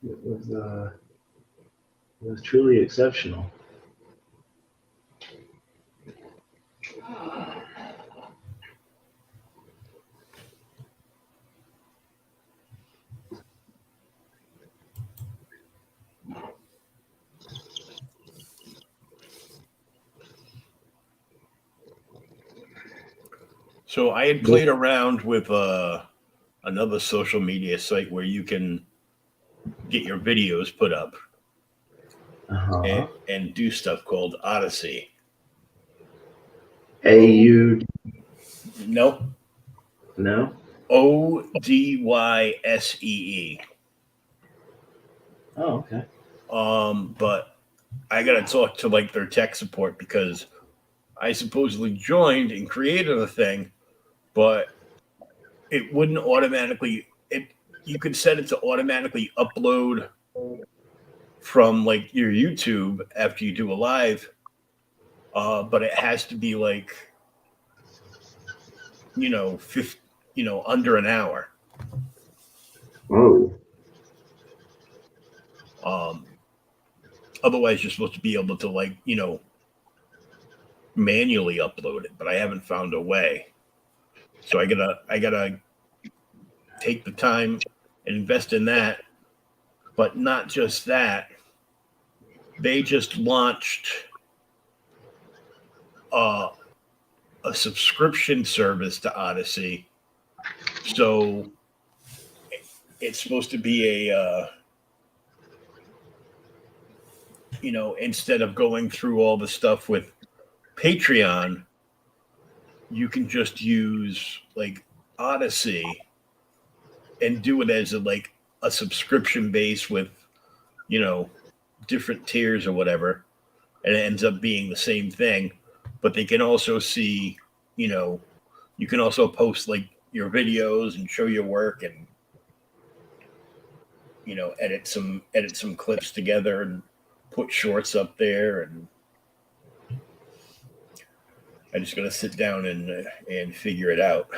Speaker 2: it was truly exceptional.
Speaker 1: So I had played around with another social media site where you can get your videos put up
Speaker 2: Uh-huh.
Speaker 1: and do stuff called Odyssey.
Speaker 2: AU,
Speaker 1: Nope.
Speaker 2: no?
Speaker 1: Odyssee.
Speaker 2: Oh, okay.
Speaker 1: But I gotta talk to like their tech support because I supposedly joined and created a thing, but it wouldn't automatically. You could set it to automatically upload from like your YouTube after you do a live, but it has to be like under an hour.
Speaker 2: Oh,
Speaker 1: Um, Otherwise, you're supposed to be able to manually upload it, but I haven't found a way. So I gotta take the time and invest in that. But not just that, they just launched uh, a subscription service to Odyssey. So it's supposed to be instead of going through all the stuff with Patreon, you can just use like Odyssey and do it as a subscription base with you know different tiers or whatever, and it ends up being the same thing. But they can also see, you know, you can also post like your videos and show your work and edit some clips together and put shorts up there. And I'm just gonna sit down and figure it out,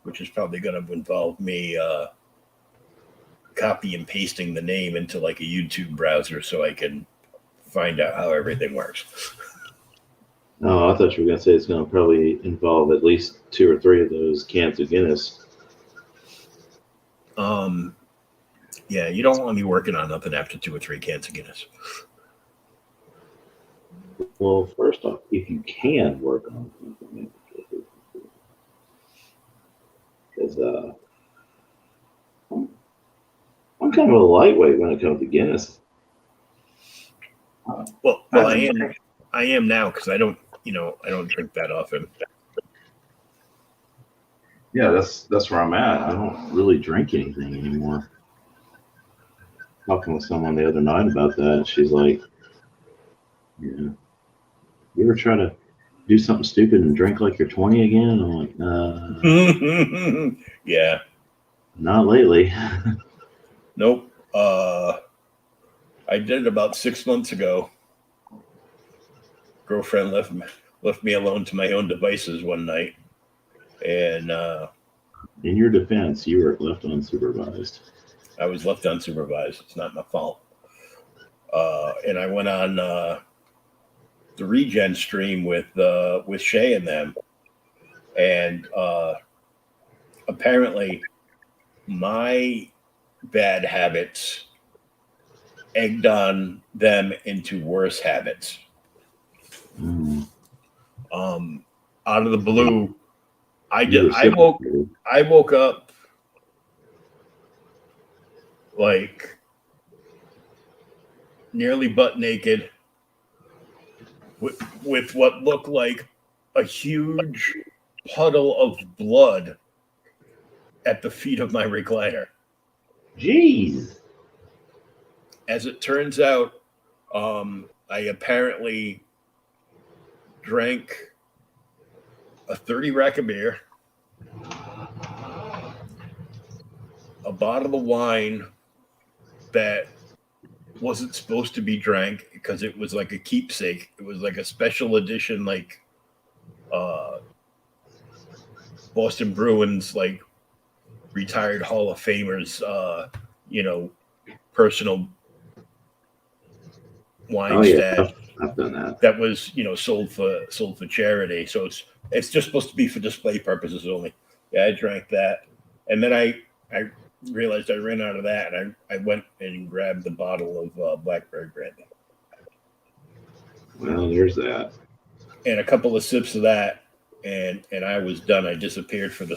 Speaker 1: which is probably gonna involve me copy and pasting the name into like a YouTube browser so I can find out how everything works.
Speaker 2: no, I thought you were going to say it's going to probably involve at least 2 or 3 of those cans of Guinness.
Speaker 1: Yeah, you don't want to be working on nothing after 2 or 3 cans of Guinness.
Speaker 2: Well, first off, if you can work on something, because I'm kind of a lightweight when it comes to Guinness.
Speaker 1: Well, I am now because I don't drink that often.
Speaker 4: Yeah, that's where I'm at. I don't really drink anything anymore. Talking with someone the other night about that, and she's like, "Yeah, you ever try to do something stupid and drink like you're 20 again?" And I'm like,
Speaker 1: Yeah.
Speaker 4: not lately.
Speaker 1: Nope. I did it about 6 months ago. Girlfriend left me alone to my own devices one night, and
Speaker 4: In your defense, you were left unsupervised.
Speaker 1: I was left unsupervised. It's not my fault. And I went on the Regen stream with Shay and them, and apparently my bad habits egged on them into worse habits.
Speaker 4: Mm.
Speaker 1: Out of the blue, I
Speaker 4: You
Speaker 1: woke up like nearly butt naked with what looked like a huge puddle of blood at the feet of my recliner.
Speaker 4: Jeez.
Speaker 1: As it turns out, I apparently drank a 30 rack of beer, a bottle of wine that wasn't supposed to be drank because it was like a keepsake. It was like a special edition, like Boston Bruins, like retired Hall of Famers, personal wine
Speaker 4: Oh yeah,
Speaker 1: stash
Speaker 4: I've done that.
Speaker 1: that was, sold for charity. So it's just supposed to be for display purposes only. Yeah, I drank that, and then I realized I ran out of that, and I went and grabbed the bottle of blackberry brandy
Speaker 4: Well, there's that.
Speaker 1: and a couple of sips of that, and I was done. I disappeared from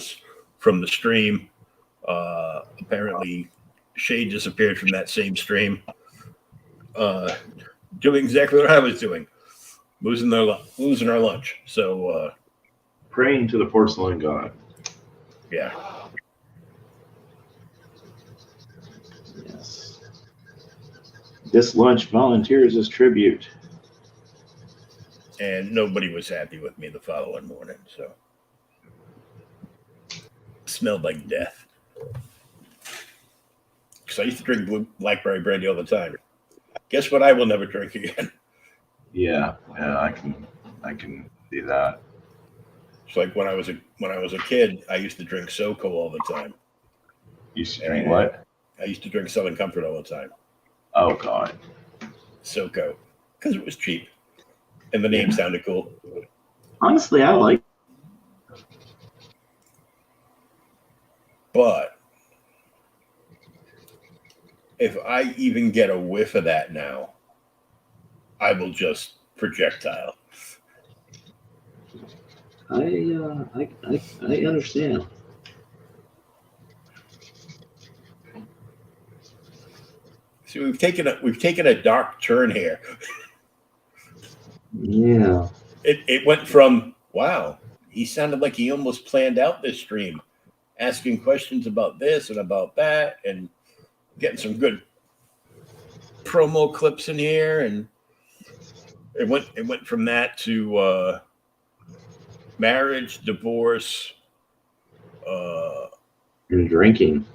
Speaker 1: the stream. Apparently, Shay disappeared from that same stream, doing exactly what I was doing, losing our lunch. So
Speaker 4: Praying to the porcelain god.
Speaker 1: yeah.
Speaker 4: Yes. This lunch volunteers as tribute.
Speaker 1: And nobody was happy with me the following morning. So it smelled like death. Because I used to drink blackberry brandy all the time. Guess what? I will never drink again.
Speaker 4: Yeah, I can see that.
Speaker 1: It's like when I was a kid, I used to drink SoCo all the time.
Speaker 4: You should drink what?
Speaker 1: I used to drink Southern Comfort all the time.
Speaker 4: Oh God.
Speaker 1: SoCo, because it was cheap, and the name sounded cool.
Speaker 4: Honestly, I like.
Speaker 1: But if I even get a whiff of that now, I will just projectile.
Speaker 4: I understand.
Speaker 1: See, we've taken a dark turn here.
Speaker 4: Yeah.
Speaker 1: It went from, wow, he sounded like he almost planned out this stream, asking questions about this and about that, and getting some good promo clips in here, and it went from that to marriage, divorce,
Speaker 4: And drinking.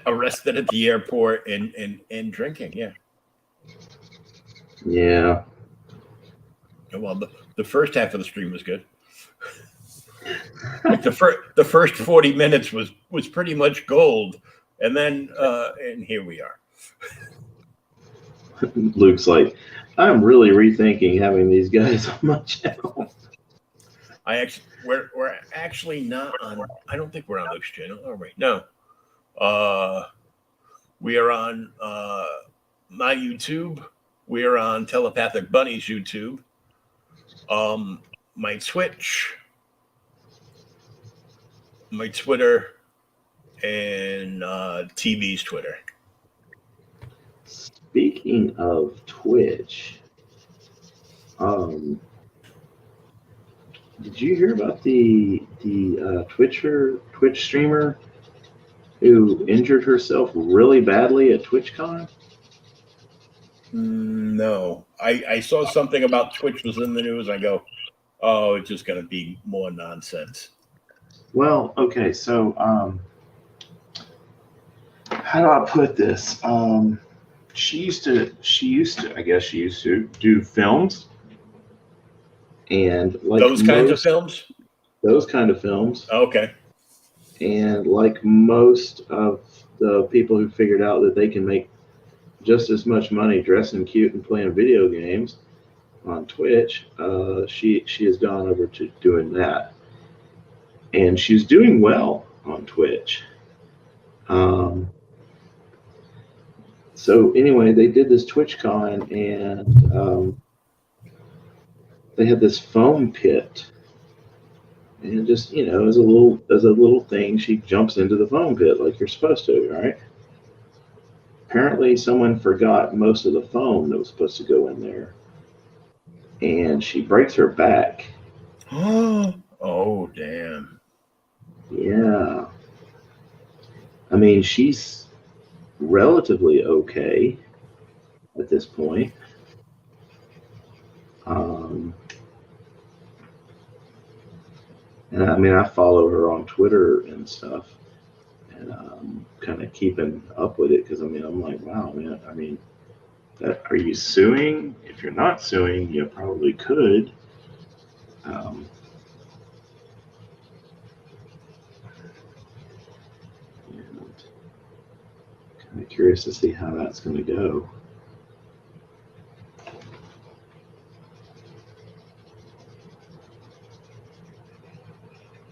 Speaker 1: arrested at the airport, and drinking. Yeah.
Speaker 4: Yeah.
Speaker 1: Well, the first half of the stream was good. Like the first 40 minutes was pretty much gold, and then and here we are.
Speaker 4: Luke's like, I'm really rethinking having these guys on my channel.
Speaker 1: We're actually not on. I don't think we're on Luke's channel. Oh wait, no. We are on my YouTube. We are on Telepathic Bunny's YouTube. My Twitch, my Twitter, and TV's Twitter.
Speaker 4: Speaking of Twitch, do Did you hear about the Twitch streamer who injured herself really badly at TwitchCon?
Speaker 1: No, I saw something about Twitch was in the news. I go, oh, it's just going to be more nonsense.
Speaker 4: Well, okay, so how do I put this? She used to do films, and like
Speaker 1: Those kinds of films.
Speaker 4: those kind of films,
Speaker 1: Okay.
Speaker 4: and like most of the people who figured out that they can make just as much money dressing cute and playing video games on Twitch, she has gone over to doing that, and she's doing well on Twitch. So anyway, they did this TwitchCon, and they had this foam pit, and just as a little thing, she jumps into the foam pit like you're supposed to, right? Apparently, someone forgot most of the foam that was supposed to go in there, and she breaks her back.
Speaker 1: Oh, damn.
Speaker 4: Yeah. I mean, she's relatively okay at this point. And I mean, I follow her on Twitter and stuff, and kind of keeping up with it because I mean, I'm like, wow, man. I mean, are you suing? If you're not suing, you probably could. And kind of curious to see how that's going to go.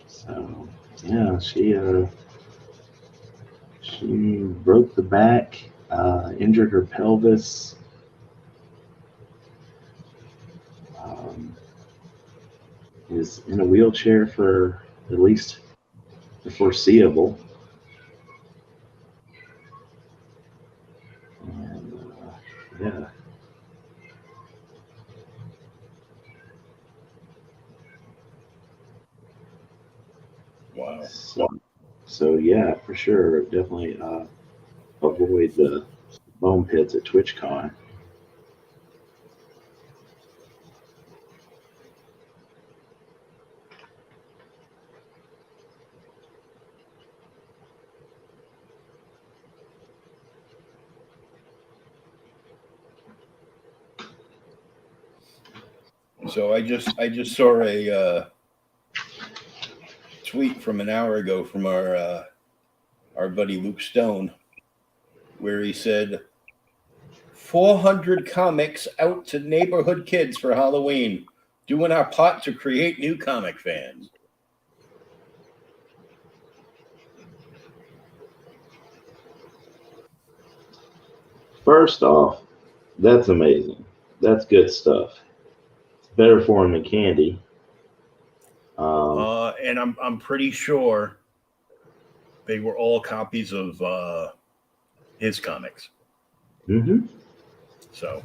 Speaker 4: So yeah, she broke the back, injured her pelvis. Is in a wheelchair for at least the foreseeable. And yeah.
Speaker 1: Wow.
Speaker 4: So yeah, for sure, definitely avoid the foam pits at TwitchCon.
Speaker 1: So I just saw a tweet from an hour ago from our buddy Luke Stone, where he said 400 comics out to neighborhood kids for Halloween, doing our part to create new comic fans.
Speaker 4: First off, that's amazing. That's good stuff. It's better for him than candy.
Speaker 1: And I'm pretty sure they were all copies of his comics.
Speaker 4: Mm-hmm.
Speaker 1: So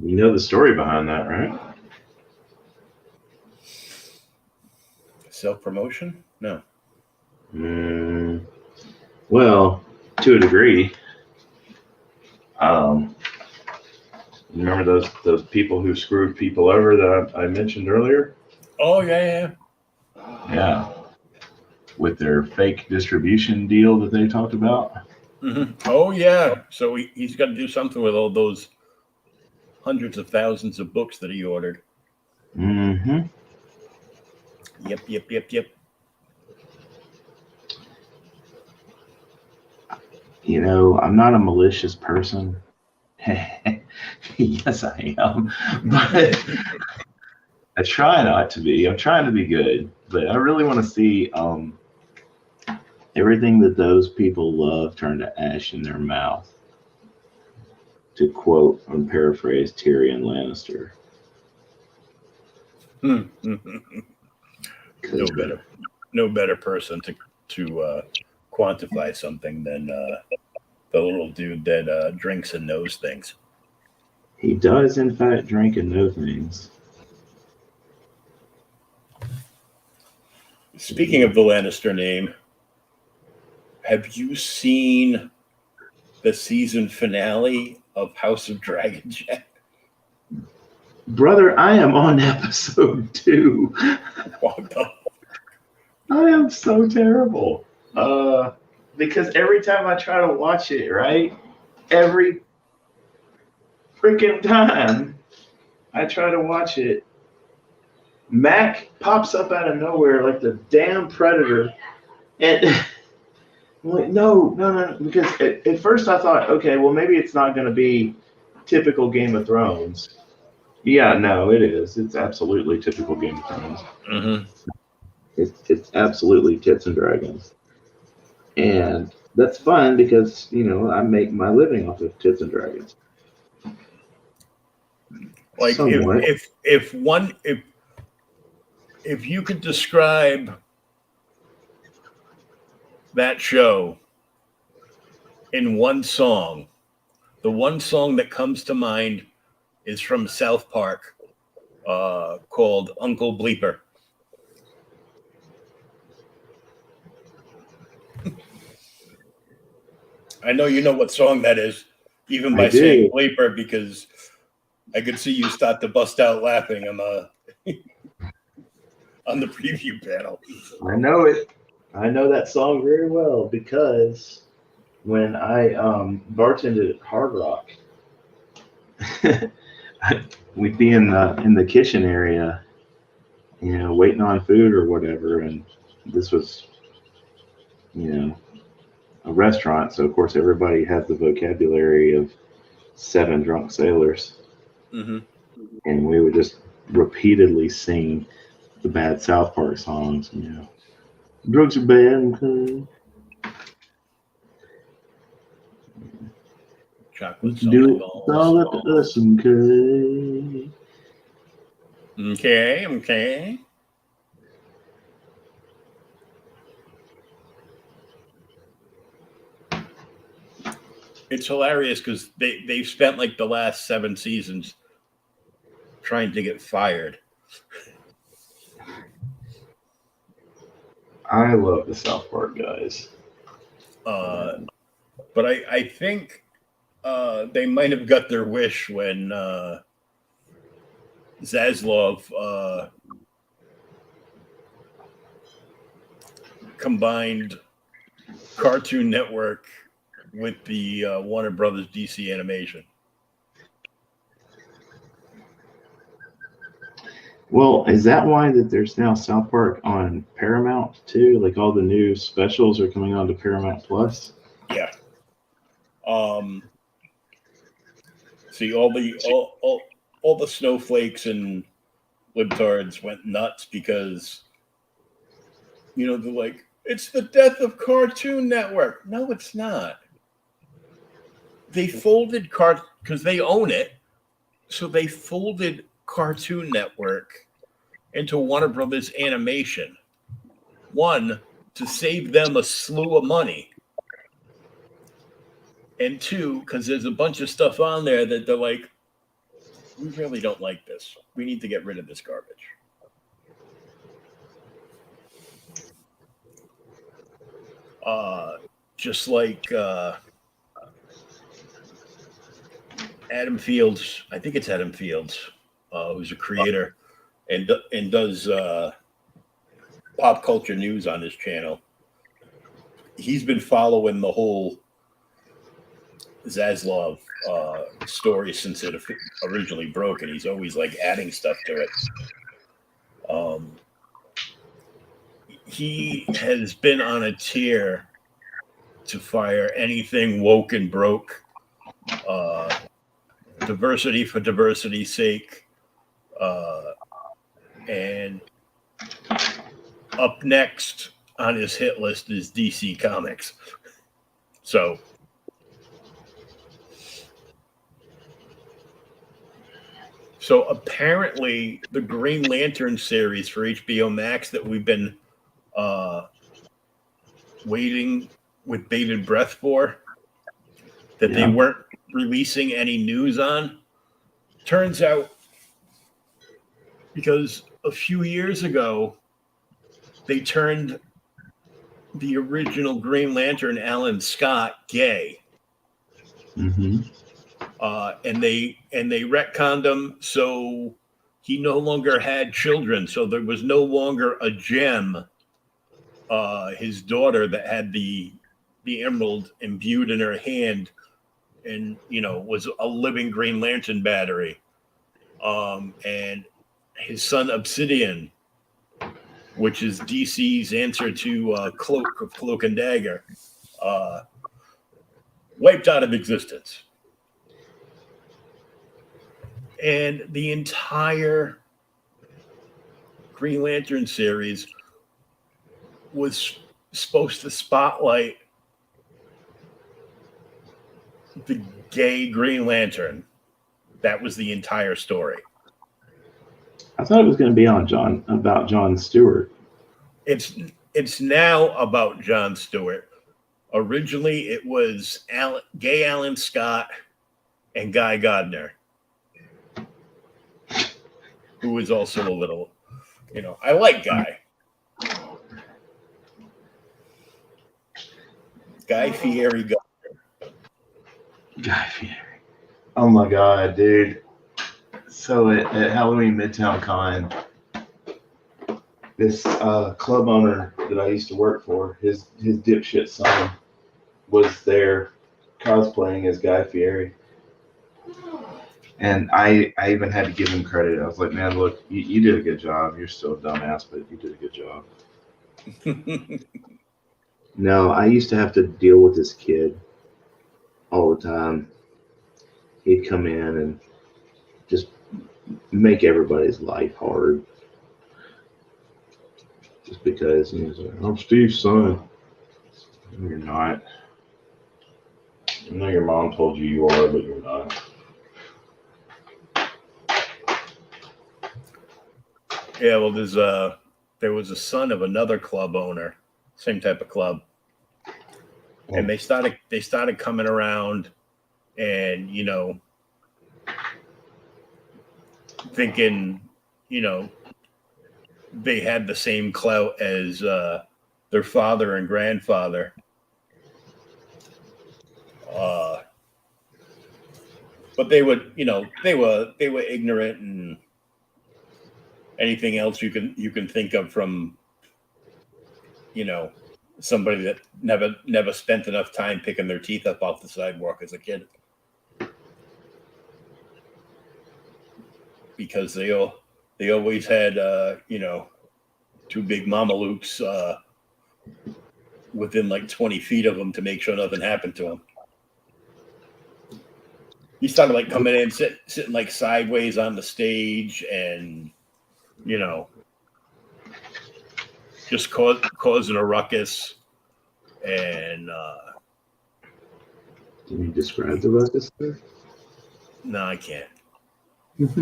Speaker 4: you know the story behind that, right?
Speaker 1: Self-promotion? No.
Speaker 4: Well, to a degree. Remember those people who screwed people over that I mentioned earlier?
Speaker 1: Oh, yeah.
Speaker 4: Yeah. With their fake distribution deal that they talked about.
Speaker 1: Mm-hmm. Oh, yeah. So he's got to do something with all those hundreds of thousands of books that he ordered.
Speaker 4: Mm-hmm.
Speaker 1: Yep.
Speaker 4: You know, I'm not a malicious person. Yes, I am. But I try not to be. I'm trying to be good. But I really want to see everything that those people love turn to ash in their mouth. To quote and paraphrase Tyrion Lannister.
Speaker 1: No better person to quantify something than the little dude that drinks and knows things.
Speaker 4: He does, in fact, drink and know things.
Speaker 1: Speaking of the Lannister name, have you seen the season finale of House of Dragons yet?
Speaker 4: Brother, I am on episode 2.
Speaker 1: What the?
Speaker 4: I am so terrible. Because every time I try to watch it, right? Every freaking time I try to watch it, Mac pops up out of nowhere like the damn predator. And I'm like, no. Because at first I thought, okay, well, maybe it's not going to be typical Game of Thrones. Yeah, no, it is. It's absolutely typical Game of Thrones.
Speaker 1: Mm-hmm.
Speaker 4: It's absolutely tits and dragons. And that's fun because, I make my living off of tits and dragons.
Speaker 1: Like
Speaker 4: Somewhat.
Speaker 1: if you could describe that show in one song, the one song that comes to mind is from South Park, called Uncle Bleeper. I know you know what song that is, even by saying Bleeper, because I could see you start to bust out laughing on the on the preview panel.
Speaker 4: I know it. I know that song very well because when I bartended at Hard Rock, we'd be in the kitchen area, waiting on food or whatever, and this was, a restaurant, so of course everybody has the vocabulary of 7 drunk sailors,
Speaker 1: Mm-hmm.
Speaker 4: and we would just repeatedly sing the bad South Park songs, drugs are bad.
Speaker 1: Chocolate
Speaker 4: Do
Speaker 1: balls.
Speaker 4: all at us, okay.
Speaker 1: Okay. It's hilarious because they've spent like the last 7 seasons trying to get fired.
Speaker 4: I love the South Park guys.
Speaker 1: But I think they might have got their wish when Zaslav combined Cartoon Network with the Warner Brothers DC animation.
Speaker 4: Well, is that why that there's now South Park on Paramount too? Like all the new specials are coming on to Paramount Plus?
Speaker 1: Yeah. See, all the snowflakes and libtards went nuts because, they're like, it's the death of Cartoon Network. No, it's not. They folded because they own it, so they folded Cartoon Network into Warner Brothers Animation. 1, to save them a slew of money. And 2, because there's a bunch of stuff on there that they're like, we really don't like this. We need to get rid of this garbage. Just like Adam Fields, I think it's Adam Fields, who's a creator and does pop culture news on his channel. He's been following the whole Zaslav story since it originally broke, and he's always like adding stuff to it. He has been on a tear to fire anything woke and broke, diversity for diversity's sake, and up next on his hit list is DC Comics. So apparently the Green Lantern series for HBO Max that we've been waiting with bated breath for, that they weren't releasing any news on, turns out because a few years ago they turned the original Green Lantern, Alan Scott, gay.
Speaker 4: Mm-hmm.
Speaker 1: And they retconned him, so he no longer had children. So there was no longer a gem, his daughter, that had the emerald imbued in her hand, and was a living Green Lantern battery. And his son Obsidian, which is DC's answer to Cloak and Dagger, wiped out of existence. And the entire Green Lantern series was supposed to spotlight the gay Green Lantern. That was the entire story.
Speaker 4: I thought it was going to be about John Stewart.
Speaker 1: It's now about John Stewart. Originally, it was gay Alan Scott and Guy Gardner, who was also a little, I like Guy. Guy Fieri.
Speaker 4: Guy Fieri. Oh my God, dude. So at Halloween Midtown Con, this club owner that I used to work for, his dipshit son was there cosplaying as Guy Fieri. And I even had to give him credit. I was like, man, look, you did a good job. You're still a dumbass, but you did a good job. No, I used to have to deal with this kid all the time. He'd come in and just make everybody's life hard. Just because he's like, I'm Steve's son. No, you're not. I know your mom told you you are, but you're not.
Speaker 1: Yeah, well, there was a son of another club owner, same type of club, and they started coming around, and thinking, they had the same clout as their father and grandfather. But they would, they were ignorant and anything else you can think of from, somebody that never spent enough time picking their teeth up off the sidewalk as a kid. Because they always had, two big Mamalukes within like 20 feet of them to make sure nothing happened to them. He started like coming in, sitting like sideways on the stage, and just causing a ruckus. And
Speaker 4: can you describe the ruckus there?
Speaker 1: No, I can't. Because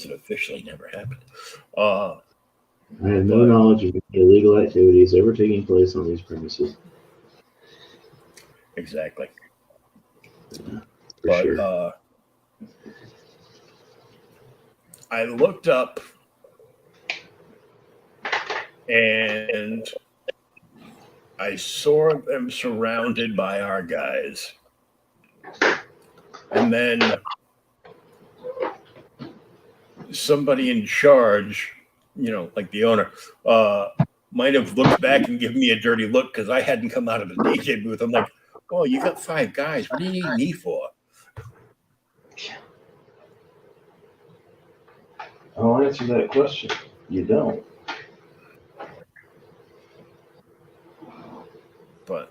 Speaker 1: it officially never happened.
Speaker 4: I have no knowledge of any illegal activities ever taking place on these premises.
Speaker 1: Exactly.
Speaker 4: Yeah,
Speaker 1: but
Speaker 4: sure.
Speaker 1: I looked up, and I saw them surrounded by our guys. And then somebody in charge, like the owner, might have looked back and given me a dirty look because I hadn't come out of the DJ booth. I'm like, oh, you got 5 guys. What do you need me for?
Speaker 4: I'll answer that question. You don't.
Speaker 1: But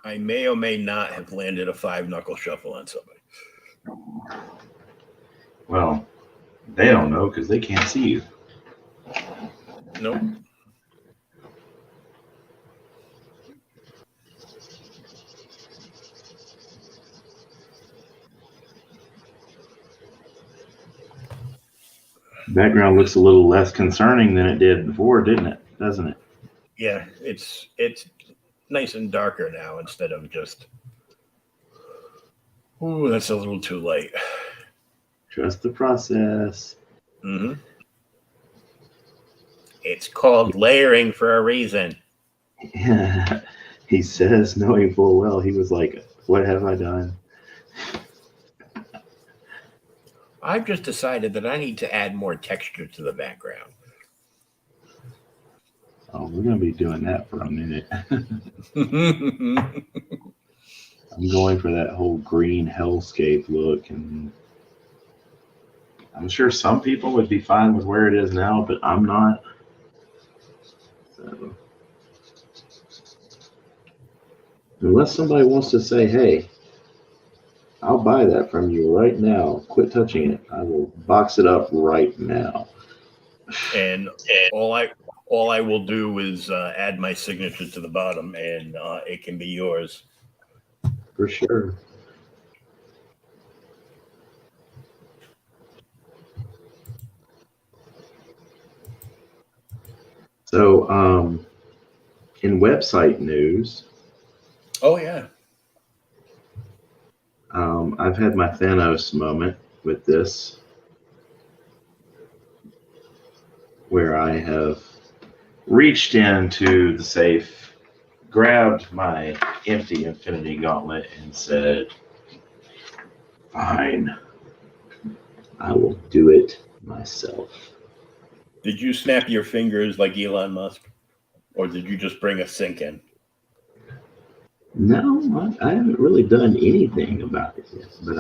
Speaker 1: I may or may not have landed a 5-knuckle shuffle on somebody.
Speaker 4: Well, they don't know because they can't see you.
Speaker 1: Nope.
Speaker 4: Background looks a little less concerning than it did before, didn't it? Doesn't it?
Speaker 1: Yeah, it's nice and darker now instead of just, ooh, that's a little too late.
Speaker 4: Trust the process.
Speaker 1: Mm-hmm. It's called layering for a reason.
Speaker 2: He says, knowing full well, he was like, "What have I done?"
Speaker 1: I've just decided that I need to add more texture to the background.
Speaker 4: Oh, we're gonna be doing that for a minute. I'm going for that whole green hellscape look, and I'm sure some people would be fine with where it is now, but I'm not. So, unless somebody wants to say, "Hey, I'll buy that from you right now. Quit touching it. I will box it up right now."
Speaker 1: And all I will do is add my signature to the bottom, and it can be yours.
Speaker 2: For sure. So, in website news,
Speaker 1: Oh yeah.
Speaker 2: I've had my Thanos moment with this, where I have reached into the safe, grabbed my empty Infinity Gauntlet, and said, "Fine, I will do it myself."
Speaker 1: Did you snap your fingers like Elon Musk, or did you just bring a sink in?
Speaker 2: No, I haven't really done anything about it yet, but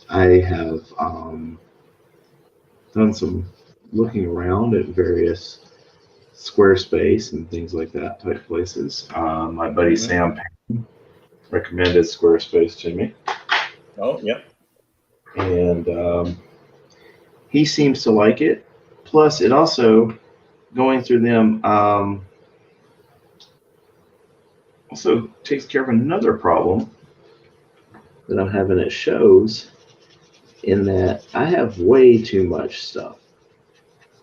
Speaker 2: I have done some looking around at various Squarespace and things like that type places. My buddy Sam Payne recommended Squarespace to me,
Speaker 1: Oh yeah.
Speaker 2: and he seems to like it. Plus, it also going through them also takes care of another problem that I'm having at shows, in that I have way too much stuff.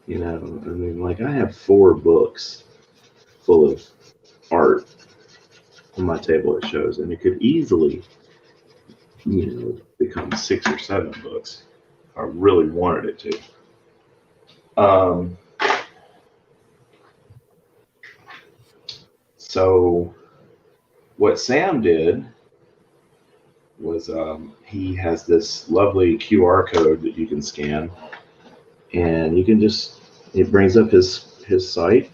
Speaker 2: You know, I mean, like I have 4 books full of art on my table at shows, and it could easily, become 6 or 7 books if I really wanted it to. So what Sam did was he has this lovely QR code that you can scan, and you can just, it brings up his site,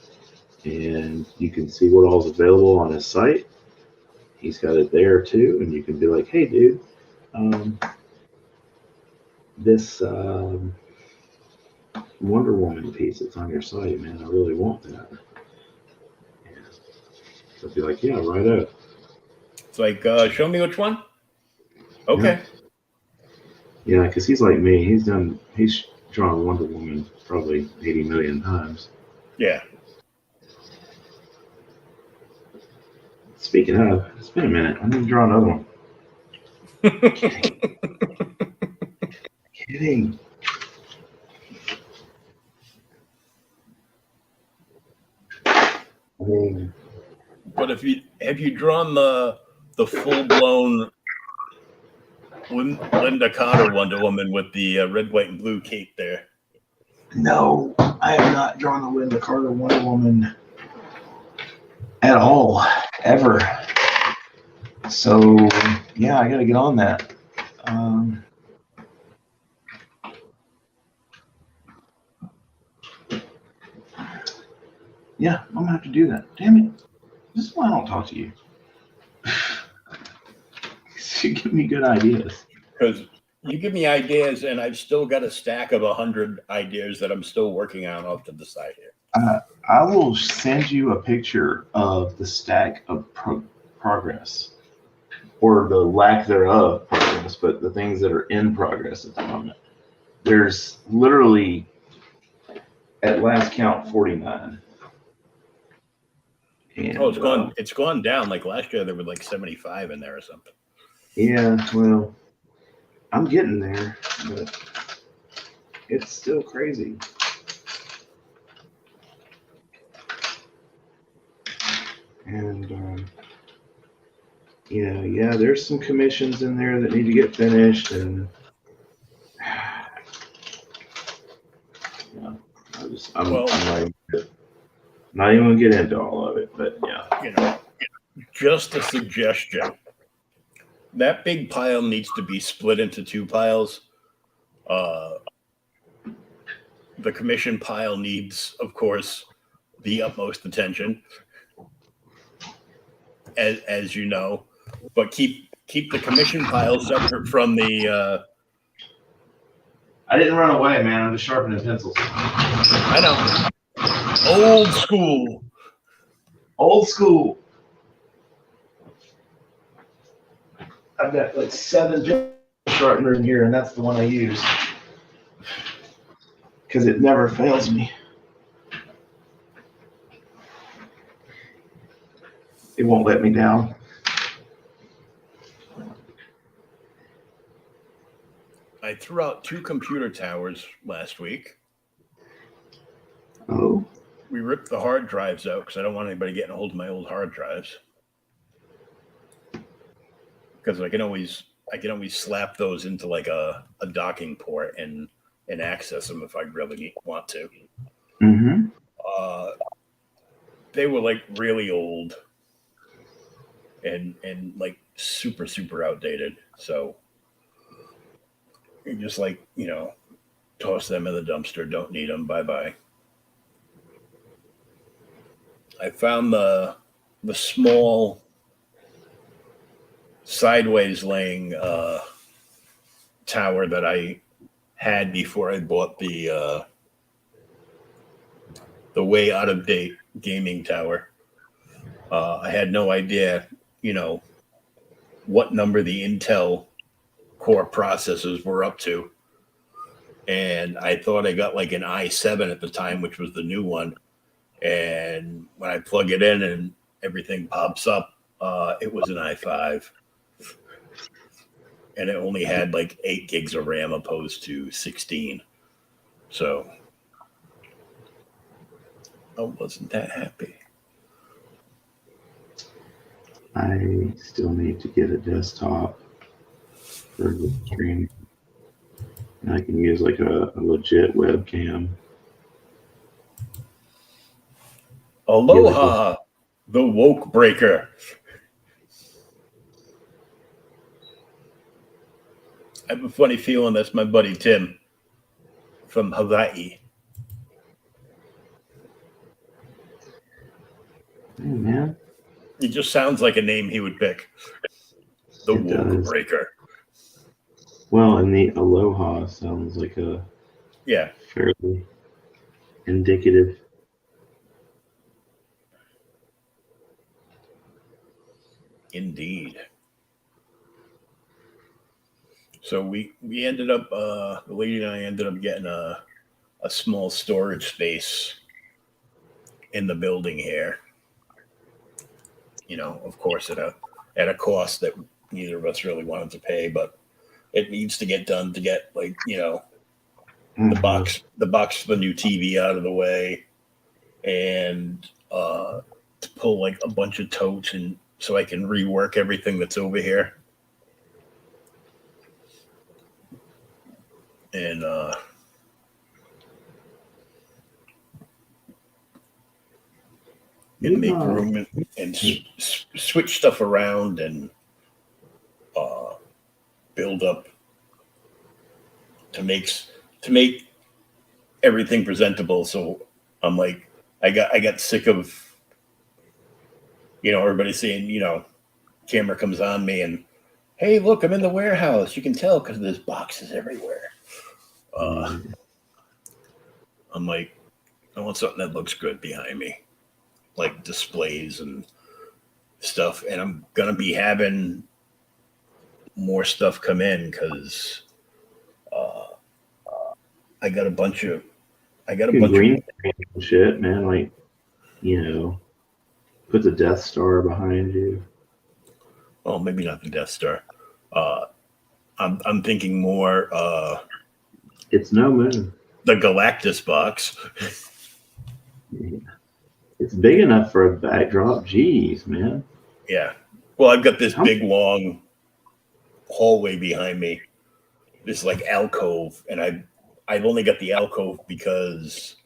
Speaker 2: and you can see what all's available on his site. He's got it there too, and you can be like, "Hey dude, this Wonder Woman piece that's on your site, man, I really want that." And so I'd be like, "Yeah, right up."
Speaker 1: It's like, show me which one. Okay.
Speaker 2: Yeah, because he's like me. He's drawn Wonder Woman probably 80 million times.
Speaker 1: Yeah.
Speaker 2: Speaking of, it's been a minute. I need to draw another one. Kidding. I mean,
Speaker 1: But have you drawn the full blown Linda Carter Wonder Woman with the red, white, and blue cape there?
Speaker 4: No, I have not drawn the Linda Carter Wonder Woman at all, ever. So, yeah, I got to get on that. Yeah, I'm going to have to do that. Damn it. This is why I don't talk to you. You give me good ideas.
Speaker 1: Because you give me ideas, and I've still got a stack of 100 ideas that I'm still working on off to the side here.
Speaker 4: I will send you a picture of the stack of progress, or the lack thereof progress, but the things that are in progress at the moment. There's literally, at last count, 49. And,
Speaker 1: It's gone down. Like last year, there were like 75 in there or something.
Speaker 2: yeah, well, I'm getting there, but it's still crazy. And yeah, there's some commissions in there that need to get finished, and I'm not even Not even gonna get into all of it, but yeah.
Speaker 1: You know, just a suggestion. That big pile needs to be split into two piles. The commission pile needs, of course, the utmost attention, as you know, but keep the commission pile separate from the.
Speaker 2: I didn't run away, man. I'm just sharpening pencils.
Speaker 1: I know. Old school.
Speaker 2: Old school. I've got like 7 pencil sharpener in here, and that's the one I use because it never fails me. It won't let me down.
Speaker 1: I threw out 2 computer towers last week.
Speaker 2: Oh.
Speaker 1: We ripped the hard drives out because I don't want anybody getting a hold of my old hard drives. Because I can always slap those into like a docking port and access them if I really want to.
Speaker 2: Mm-hmm.
Speaker 1: They were like really old and like super, super outdated. So you just like, toss them in the dumpster. Don't need them. Bye-bye. I found the small sideways laying tower that I had before I bought the way out of date gaming tower. I had no idea, what number the Intel core processors were up to. And I thought I got like an i7 at the time, which was the new one. And when I plug it in and everything pops up, it was an i5. And it only had like 8 gigs of RAM opposed to 16. So I wasn't that happy.
Speaker 2: I still need to get a desktop for the stream. And I can use like a legit webcam.
Speaker 1: Aloha, the woke breaker. I have a funny feeling that's my buddy Tim from Hawaii.
Speaker 2: Hey, man.
Speaker 1: It just sounds like a name he would pick. The
Speaker 2: It
Speaker 1: woke
Speaker 2: does.
Speaker 1: breaker.
Speaker 2: Well, and the aloha sounds like a
Speaker 1: Yeah.
Speaker 2: fairly indicative.
Speaker 1: Indeed. So we ended up, the lady and I ended up getting a small storage space in the building here. Of course, at a cost that neither of us really wanted to pay, but it needs to get done to get the box for the new TV out of the way, and to pull like a bunch of totes and so I can rework everything that's over here. And make room and switch stuff around and build up to make everything presentable. So I'm like, I got sick of everybody saying, camera comes on me and, hey, look, I'm in the warehouse. You can tell because there's boxes everywhere. I'm like, I want something that looks good behind me, like displays and stuff. And I'm gonna be having more stuff come in because I got a bunch of
Speaker 2: green shit, man. Like, put the Death Star behind you.
Speaker 1: Well, maybe not the Death Star. I'm thinking more.
Speaker 2: It's no moon.
Speaker 1: The Galactus box.
Speaker 2: Yeah. It's big enough for a backdrop. Jeez, man.
Speaker 1: Yeah. Well, I've got this big long hallway behind me. This like alcove, and I've only got the alcove because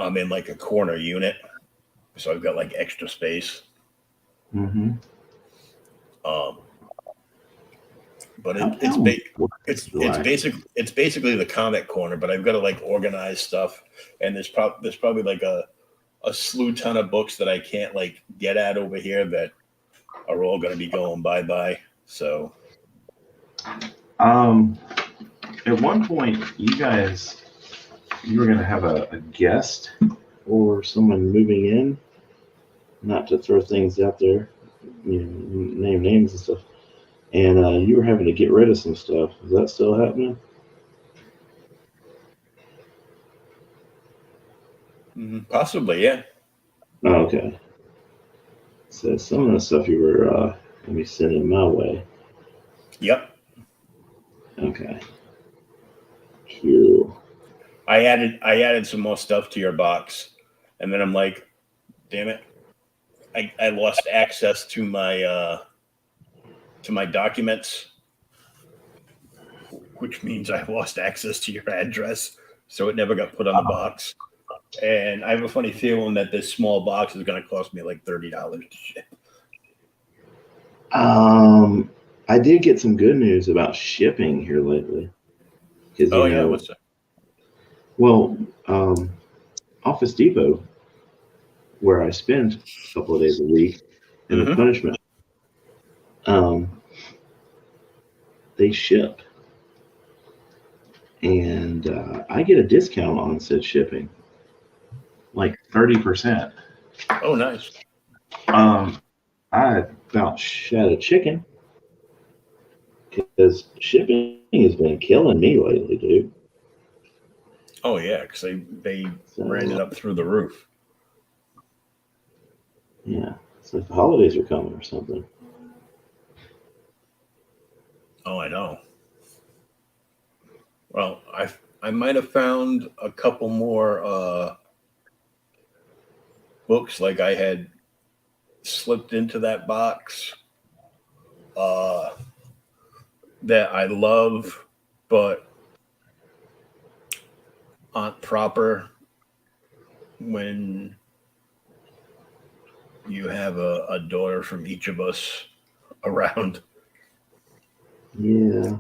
Speaker 1: I'm in like a corner unit, so I've got like extra space.
Speaker 4: Mm-hmm.
Speaker 1: But
Speaker 4: How
Speaker 1: it's
Speaker 4: right.
Speaker 1: basically the comic corner, but I've got to like organize stuff, and there's probably like a slew ton of books that I can't like get at over here that are all going to be going bye. So
Speaker 4: At one point, you were gonna have a guest or someone moving in. Not to throw things out there, name names and stuff. And you were having to get rid of some stuff. Is that still happening?
Speaker 1: possibly, yeah.
Speaker 4: Oh, okay. So some of the stuff you were gonna be sending my way.
Speaker 1: Yep.
Speaker 4: Okay. Cool.
Speaker 1: I added some more stuff to your box, and then I'm like, damn it, I lost access to my documents, which means I lost access to your address, so it never got put on the box. And I have a funny feeling that this small box is going to cost me like $30 to ship.
Speaker 4: I did get some good news about shipping here lately. Because
Speaker 1: Oh yeah, what's that?
Speaker 4: Well, Office Depot, where I spend a couple of days a week in the punishment, they ship, and I get a discount on said shipping, like 30%.
Speaker 1: Oh, nice.
Speaker 4: I about shed a chicken because shipping has been killing me lately, dude.
Speaker 1: Oh yeah, because they ran it up through the roof.
Speaker 4: Yeah, it's like the holidays are coming or something.
Speaker 1: Oh, I know. Well, I might have found a couple more books like I had slipped into that box that I love, but aren't proper when you have a daughter from each of us around.
Speaker 4: Yeah.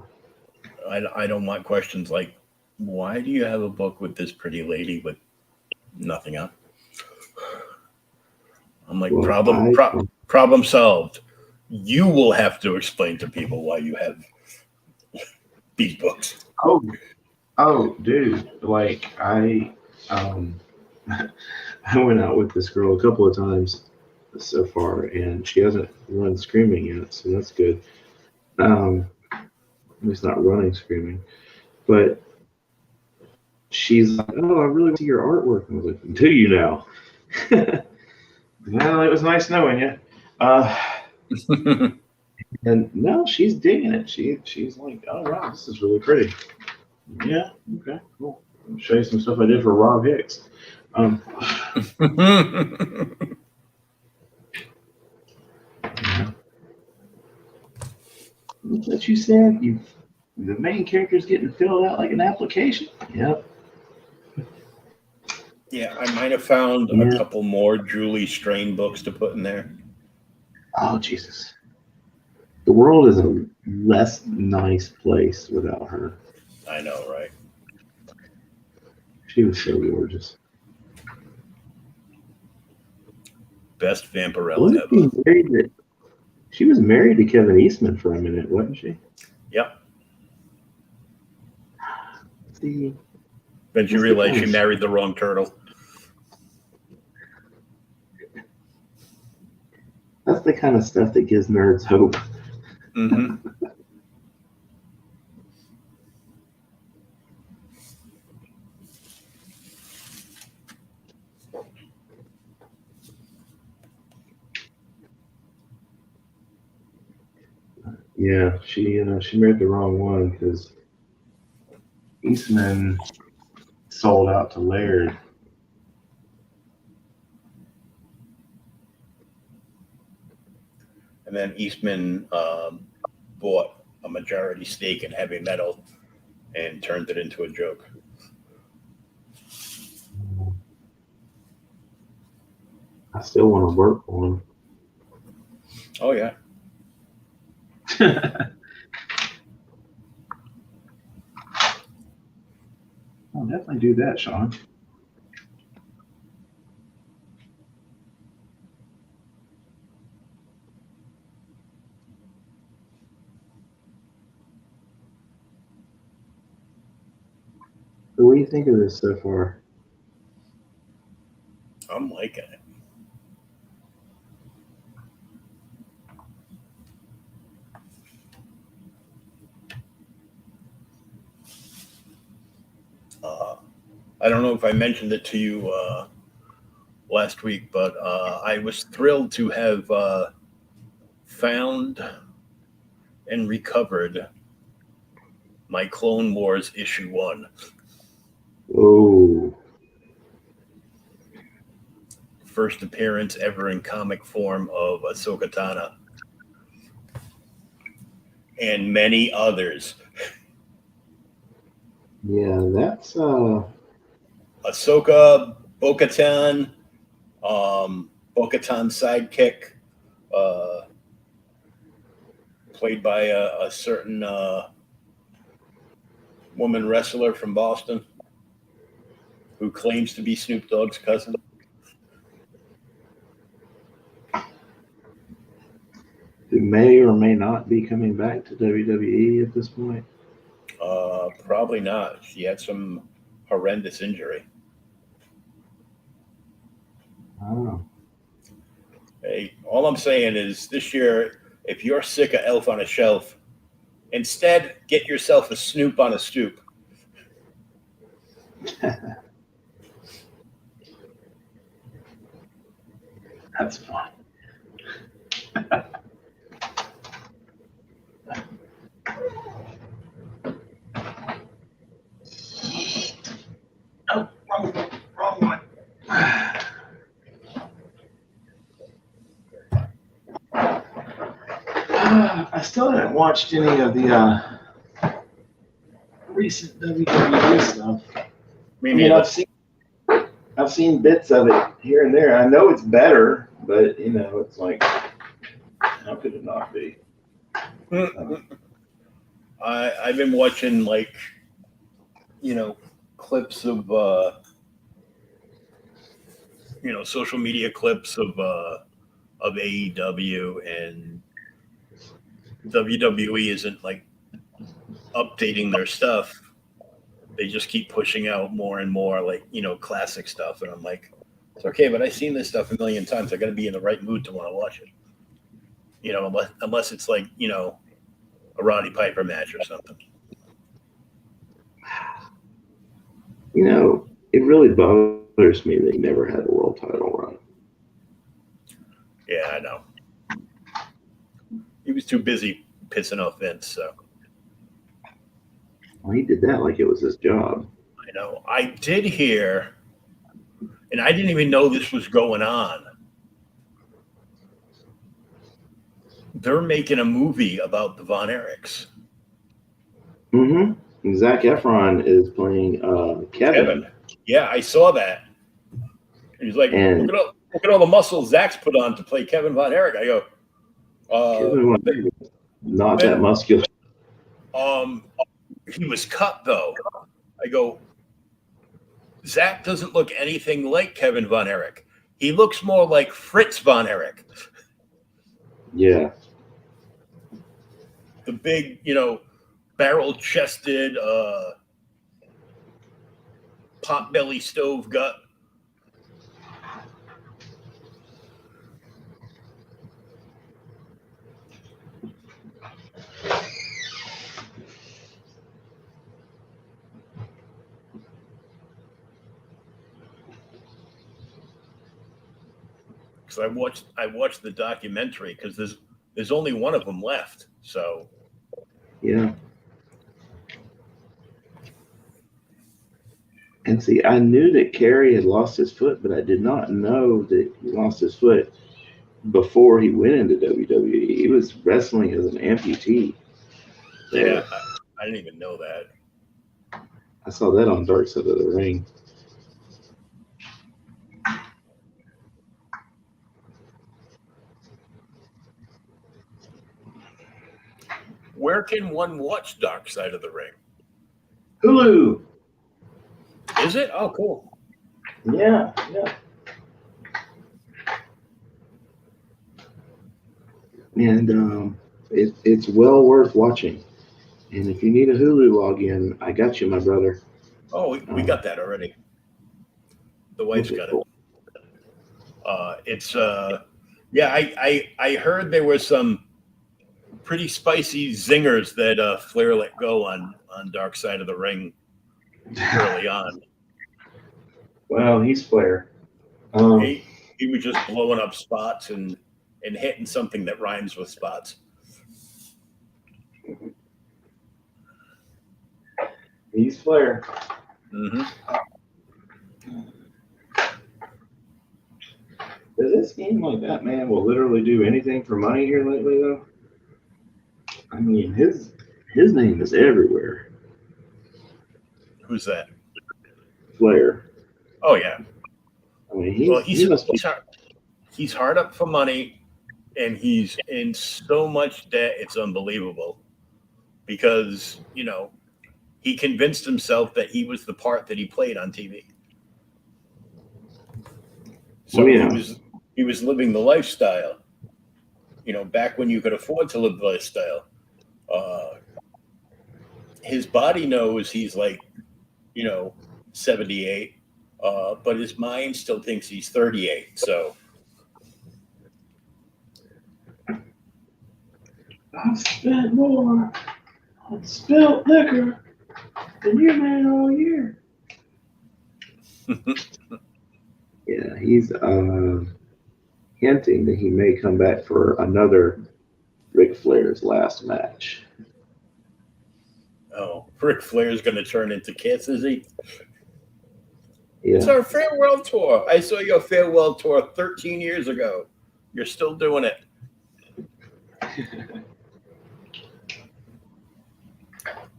Speaker 1: I don't want questions like, why do you have a book with this pretty lady with nothing on? I'm like,
Speaker 4: Well,
Speaker 1: problem solved. You will have to explain to people why you have these books.
Speaker 4: Oh, dude! Like I went out with this girl a couple of times so far, and she hasn't run screaming yet, so that's good. At least not running screaming, but she's like, "Oh, I really want to see your artwork." And I was like, "Do you now?" Well, it was nice knowing you. And no, she's digging it. She's like, "Oh wow, this is really pretty." Yeah. Okay. Cool. I'll show you some stuff I did for Rob Hicks. What you said? The main character's getting filled out like an application. Yep.
Speaker 1: Yeah, I might have found a couple more Julie Strain books to put in there.
Speaker 4: Oh Jesus. The world is a less nice place without her.
Speaker 1: I know, right?
Speaker 4: She was so gorgeous.
Speaker 1: Best Vampirella ever.
Speaker 4: She was married to Kevin Eastman for a minute, wasn't she?
Speaker 1: Yep.
Speaker 4: See,
Speaker 1: then she realized she married the wrong turtle.
Speaker 4: That's the kind of stuff that gives nerds hope.
Speaker 1: Mm-hmm.
Speaker 4: Yeah, she married the wrong one because Eastman sold out to Laird.
Speaker 1: And then Eastman bought a majority stake in heavy metal and turned it into a joke.
Speaker 2: I still want to work for him.
Speaker 1: Oh yeah.
Speaker 4: I'll definitely do that, Sean.
Speaker 2: So what do you think of this so far?
Speaker 1: I'm liking it. I don't know if I mentioned it to you last week, but I was thrilled to have found and recovered my Clone Wars issue 1.
Speaker 2: Oh,
Speaker 1: First appearance ever in comic form of Ahsoka Tano. And many others.
Speaker 2: yeah, that's
Speaker 1: Ahsoka, Bo-Katan, Bo-Katan's sidekick, played by a certain woman wrestler from Boston who claims to be Snoop Dogg's cousin.
Speaker 2: who may or may not be coming back to WWE at this point.
Speaker 1: Probably not. She had some horrendous injury.
Speaker 2: Oh,
Speaker 1: Hey, all I'm saying is this year, if you're sick of Elf on a Shelf, instead get yourself a Snoop on a Stoop.
Speaker 4: That's fine. Oh, wrong one. I still haven't watched any of the recent WWE stuff.
Speaker 1: Me
Speaker 2: I mean,
Speaker 1: neither.
Speaker 2: I've seen bits of it here and there. I know it's better, but you know, it's like, how could it not be?
Speaker 1: I've been watching clips of social media clips of AEW, and WWE isn't like updating their stuff. They just keep pushing out more and more classic stuff, and I'm like, it's okay, but I've seen this stuff a million times. I got to be in the right mood to want to watch it. Unless it's like a Roddy Piper match or something.
Speaker 2: You know, it really bothers me that he never had a world title run.
Speaker 1: Yeah, I know. He was too busy pissing off Vince, so.
Speaker 2: Well, he did that like it was his job.
Speaker 1: I know. I did hear, and I didn't even know this was going on. They're making a movie about the Von Erichs.
Speaker 2: Mm-hmm. Zac Efron is playing Kevin.
Speaker 1: Yeah, I saw that. And he's like,
Speaker 2: And
Speaker 1: look at all the muscles Zach's put on to play Kevin Von Erich. I go,
Speaker 2: Kevin Von Erich is not that muscular.
Speaker 1: he was cut though. I go, Zach doesn't look anything like Kevin Von Erich. He looks more like Fritz Von Erich.
Speaker 2: Yeah.
Speaker 1: The big, barrel-chested, pot-belly stove gut. Because I watched the documentary because there's only one of them left. So
Speaker 2: Yeah. And see, I knew that Kerry had lost his foot, but I did not know that he lost his foot before he went into WWE. He was wrestling as an amputee. So
Speaker 1: yeah, I didn't even know that.
Speaker 2: I saw that on Dark Side of the Ring.
Speaker 1: Where can one watch Dark Side of the Ring?
Speaker 2: Hulu.
Speaker 1: Is it? Oh, cool.
Speaker 2: Yeah. And it's well worth watching. And if you need a Hulu login, I got you, my brother.
Speaker 1: Oh, we got that already. The wife's got it.
Speaker 2: Cool.
Speaker 1: I heard there were some pretty spicy zingers that Flair let go on Dark Side of the Ring early on.
Speaker 2: Well, he's Flair.
Speaker 1: He was just blowing up spots and hitting something that rhymes with spots.
Speaker 2: He's Flair.
Speaker 1: Mm-hmm.
Speaker 2: Does it seem like that man will literally do anything for money here lately, though? I mean, his name is everywhere.
Speaker 1: Who's that?
Speaker 2: Flair.
Speaker 1: Oh yeah.
Speaker 2: I mean,
Speaker 1: he's hard up for money, and he's in so much debt it's unbelievable. Because he convinced himself that he was the part that he played on TV. So he was living the lifestyle. Back when you could afford to live the lifestyle. His body knows he's like, 78, but his mind still thinks he's 38. So
Speaker 2: I've spent more on spilt liquor than you made all year. Yeah, he's hinting that he may come back for another Ric Flair's last match.
Speaker 1: Oh, Ric Flair's going to turn into Kiss, is he?
Speaker 2: Yeah.
Speaker 1: It's our farewell tour. I saw your farewell tour 13 years ago. You're still doing it.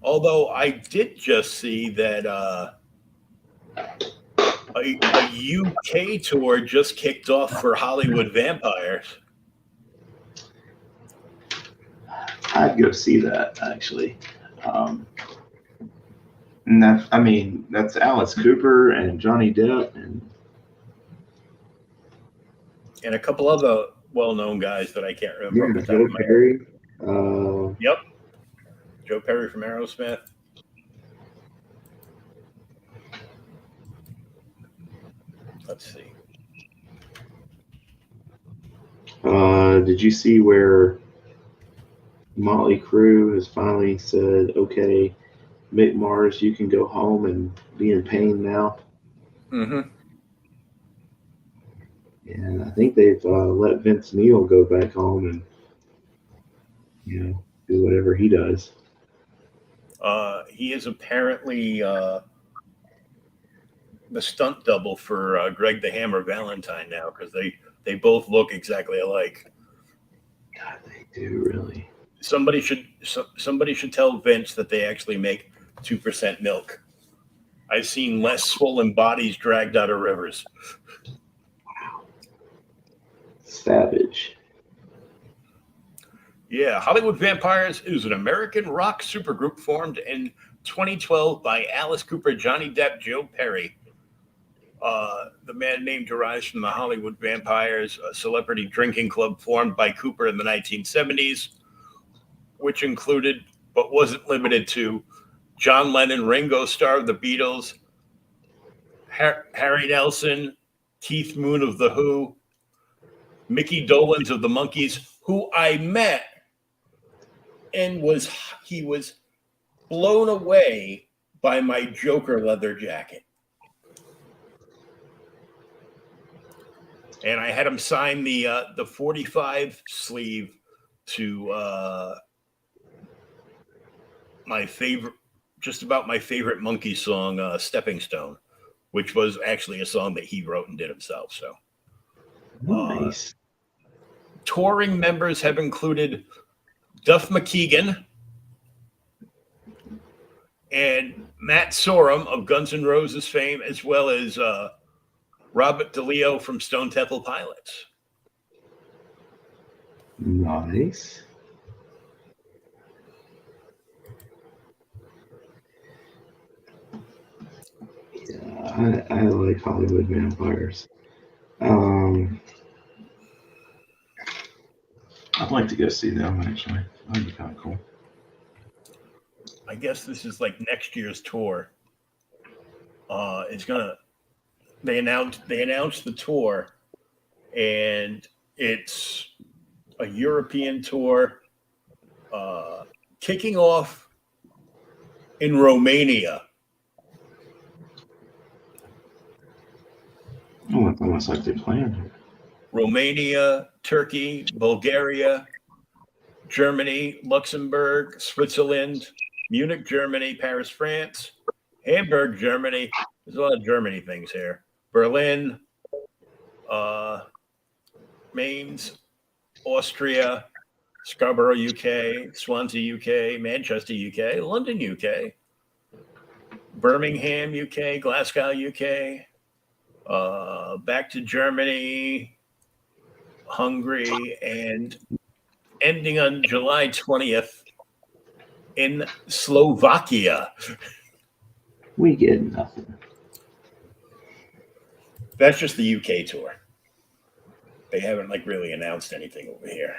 Speaker 1: Although I did just see that a UK tour just kicked off for Hollywood Vampires.
Speaker 4: I'd go see that actually. And that's Alice Cooper and Johnny Depp
Speaker 1: and a couple other well-known guys that I can't remember.
Speaker 2: Yeah, Joe Perry.
Speaker 1: Yep. Joe Perry from Aerosmith. Let's see.
Speaker 2: Did you see where Motley Crue has finally said, okay, Mick Mars, you can go home and be in pain now?
Speaker 1: Mm-hmm.
Speaker 2: And I think they've let Vince Neil go back home and, do whatever he does.
Speaker 1: He is apparently the stunt double for Greg the Hammer Valentine now, because they both look exactly alike.
Speaker 2: God, they do really.
Speaker 1: Somebody should tell Vince that they actually make 2% milk. I've seen less swollen bodies dragged out of rivers.
Speaker 2: Wow. Savage.
Speaker 1: Yeah, Hollywood Vampires is an American rock supergroup formed in 2012 by Alice Cooper, Johnny Depp, Joe Perry. The band name derives from the Hollywood Vampires, a celebrity drinking club formed by Cooper in the 1970s, which included, but wasn't limited to, John Lennon, Ringo Starr of the Beatles, Harry Nelson, Keith Moon of The Who, Mickey Dolenz of the Monkees, who I met, and he was blown away by my Joker leather jacket. And I had him sign the 45 sleeve to my favorite Monkey song, Stepping Stone, which was actually a song that he wrote and did himself. So
Speaker 2: Nice.
Speaker 1: Touring members have included Duff McKagan and Matt Sorum of Guns N' Roses fame, as well as Robert DeLeo from Stone Temple Pilots.
Speaker 2: Nice. I like Hollywood vampires.
Speaker 4: I'd like to go see them actually. That'd be kind of cool.
Speaker 1: I guess this is like next year's tour. It's gonna. They announced the tour, and it's a European tour, kicking off in Romania.
Speaker 4: Oh, almost like they planned it.
Speaker 1: Romania, Turkey, Bulgaria, Germany, Luxembourg, Switzerland, Munich, Germany, Paris, France, Hamburg, Germany. There's a lot of Germany things here. Berlin, Mainz, Austria, Scarborough, UK, Swansea, UK, Manchester, UK, London, UK, Birmingham, UK, Glasgow, UK, back to Germany, Hungary, and ending on July 20th in Slovakia.
Speaker 4: We get nothing.
Speaker 1: That's just the UK tour. They haven't like really announced anything over here.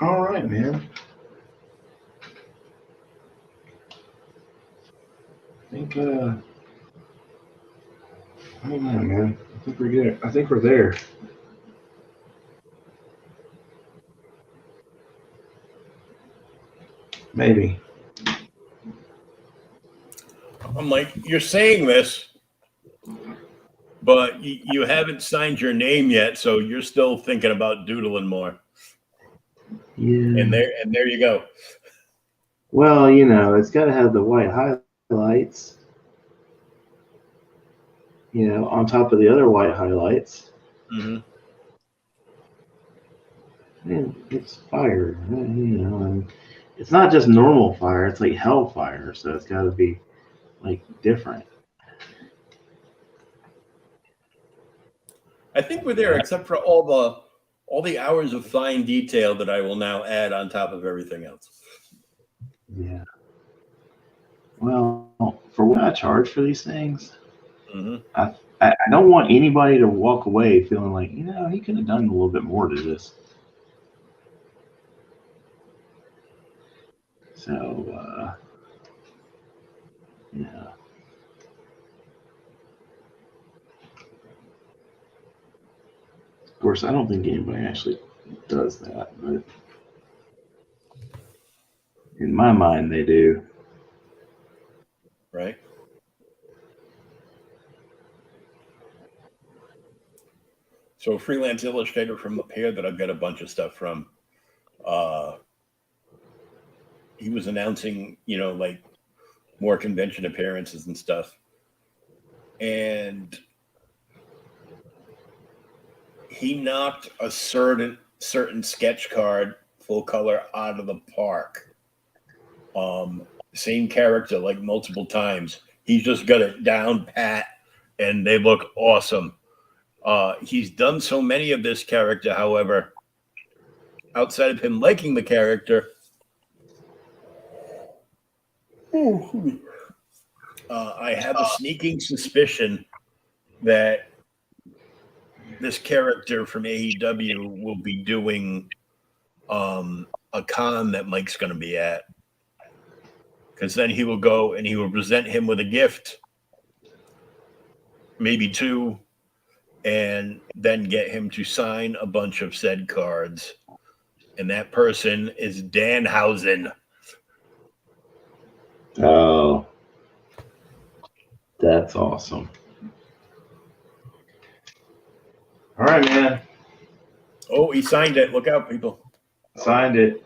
Speaker 4: All right, man. I think I don't know, man. I think we're good. I think we're there. Maybe.
Speaker 1: I'm like, you're saying this, but you haven't signed your name yet, so you're still thinking about doodling more.
Speaker 4: Yeah.
Speaker 1: And there you go.
Speaker 2: Well, it's got to have the white highlights, on top of the other white highlights.
Speaker 1: Mm-hmm.
Speaker 2: Man, it's fire, and it's not just normal fire, it's like hellfire, so it's got to be like different.
Speaker 1: I think we're there, except for all the hours of fine detail that I will now add on top of everything else.
Speaker 2: Yeah. Well, for what I charge for these things,
Speaker 1: Mm-hmm.
Speaker 2: I don't want anybody to walk away feeling like, he could have done a little bit more to this. So, yeah. Of course, I don't think anybody actually does that, but in my mind, they do.
Speaker 1: Right. So a freelance illustrator from up here that I've got a bunch of stuff from, he was announcing, like more convention appearances and stuff. And he knocked a certain sketch card full color out of the park. Same character like multiple times. He's just got it down pat, and they look awesome. He's done so many of this character, however, outside of him liking the character, I have a sneaking suspicion that this character from AEW will be doing a con that Mike's going to be at. Because then he will go and he will present him with a gift, maybe two, and then get him to sign a bunch of said cards. And that person is Danhausen.
Speaker 2: Oh, that's awesome.
Speaker 4: All right, man.
Speaker 1: Oh, he signed it. Look out, people.
Speaker 4: Signed it.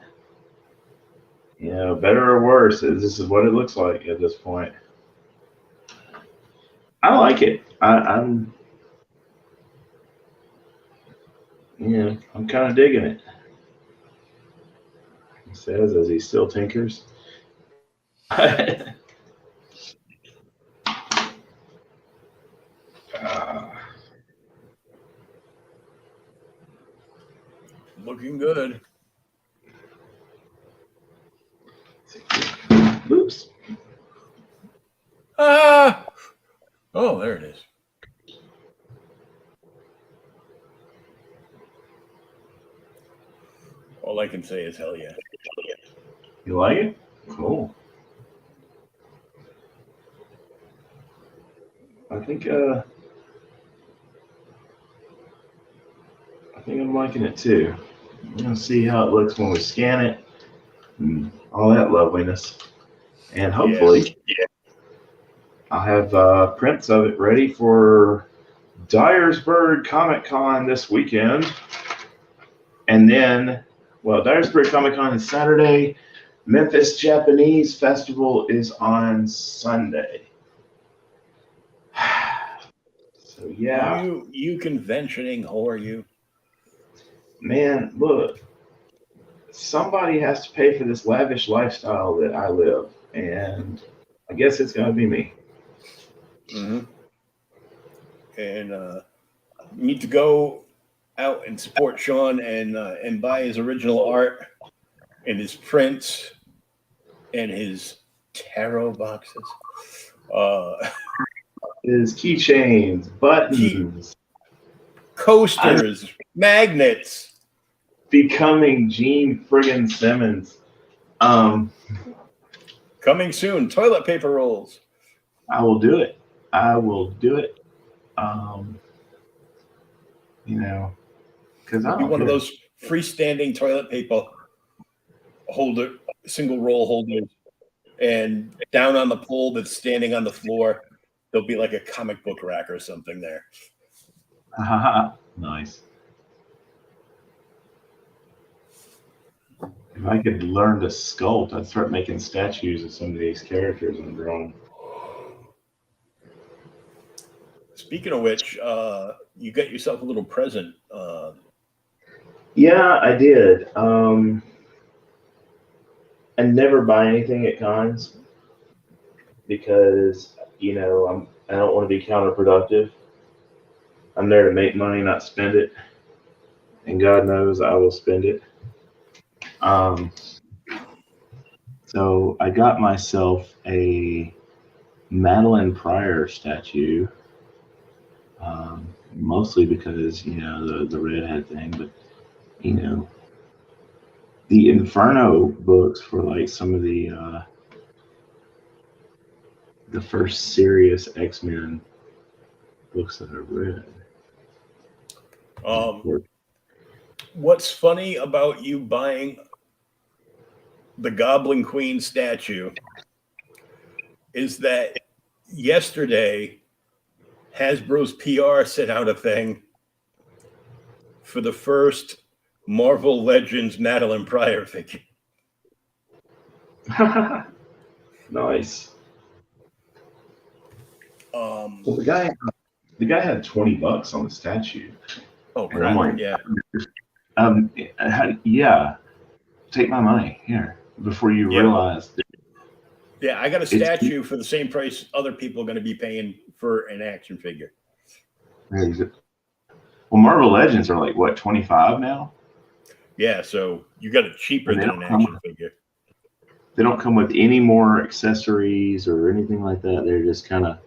Speaker 4: Better or worse, this is what it looks like at this point. I like it. I'm kind of digging it. He says as he still tinkers.
Speaker 1: Looking good.
Speaker 2: Oops.
Speaker 1: Ah! Oh, there it is. All I can say is hell yeah.
Speaker 2: You like it? Cool. I think I'm liking it too. We're gonna see how it looks when we scan it and all that loveliness. And hopefully I'll have prints of it ready for Dyersburg Comic Con this weekend. And then, well, Dyersburg Comic Con is Saturday. Memphis Japanese Festival is on Sunday. So yeah.
Speaker 1: You conventioning whore, you.
Speaker 2: Man, look. Somebody has to pay for this lavish lifestyle that I live, and I guess it's gonna be me.
Speaker 1: Mm-hmm. And need to go out and support Shawn and buy his original art and his prints and his tarot boxes.
Speaker 2: His keychains, buttons,
Speaker 1: coasters, magnets.
Speaker 2: Becoming Gene friggin' Simmons.
Speaker 1: Coming soon, toilet paper rolls.
Speaker 2: I will do it. Because I
Speaker 1: Be
Speaker 2: don't
Speaker 1: one of
Speaker 2: care.
Speaker 1: those freestanding toilet paper holder, single roll holders, and down on the pole that's standing on the floor, there'll be like a comic book rack or something there.
Speaker 4: Nice. If I could learn to sculpt, I'd start making statues of some of these characters I'm drawing.
Speaker 1: Speaking of which, you got yourself a little present.
Speaker 2: Yeah, I did. I never buy anything at cons because I don't want to be counterproductive. I'm there to make money, not spend it, and God knows I will spend it.
Speaker 4: So I got myself a Madeline Pryor statue, mostly because the redhead thing, but the Inferno books for like some of the first serious X-Men books that I've read.
Speaker 1: What's funny about you buying the Goblin Queen statue is that yesterday Hasbro's PR sent out a thing for the first Marvel Legends Madeline Pryor figure.
Speaker 2: Nice.
Speaker 1: Well,
Speaker 2: the guy had $20 on the statue.
Speaker 1: Oh,
Speaker 2: and I'm like,
Speaker 4: yeah. Take my money here before you realize.
Speaker 1: Yeah, I got a statue for the same price other people are going to be paying for an action figure.
Speaker 4: Well, Marvel Legends are like what, 25 now?
Speaker 1: Yeah, so you got it cheaper than an action figure.
Speaker 4: They don't come with any more accessories or anything like that. They're just kind of,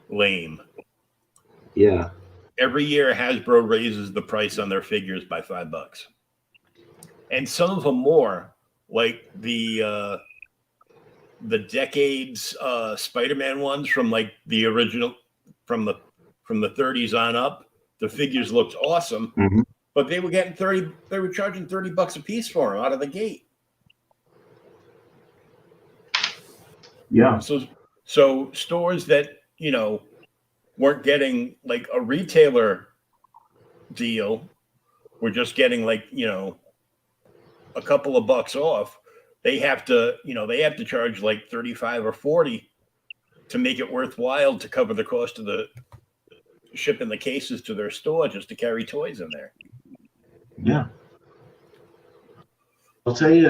Speaker 1: lame.
Speaker 4: Yeah.
Speaker 1: Every year, Hasbro raises the price on their figures by $5, and some of them more. Like the Decades Spider-Man ones from like the original from the 30s on up. The figures looked awesome, but they were getting They were charging $30 a piece for them out of the gate.
Speaker 2: Yeah.
Speaker 1: So stores that weren't getting like a retailer deal, were just getting like a couple of bucks off. They have to charge like 35 or 40 to make it worthwhile to cover the cost of the shipping the cases to their store just to carry toys in there.
Speaker 4: Yeah. I'll tell you,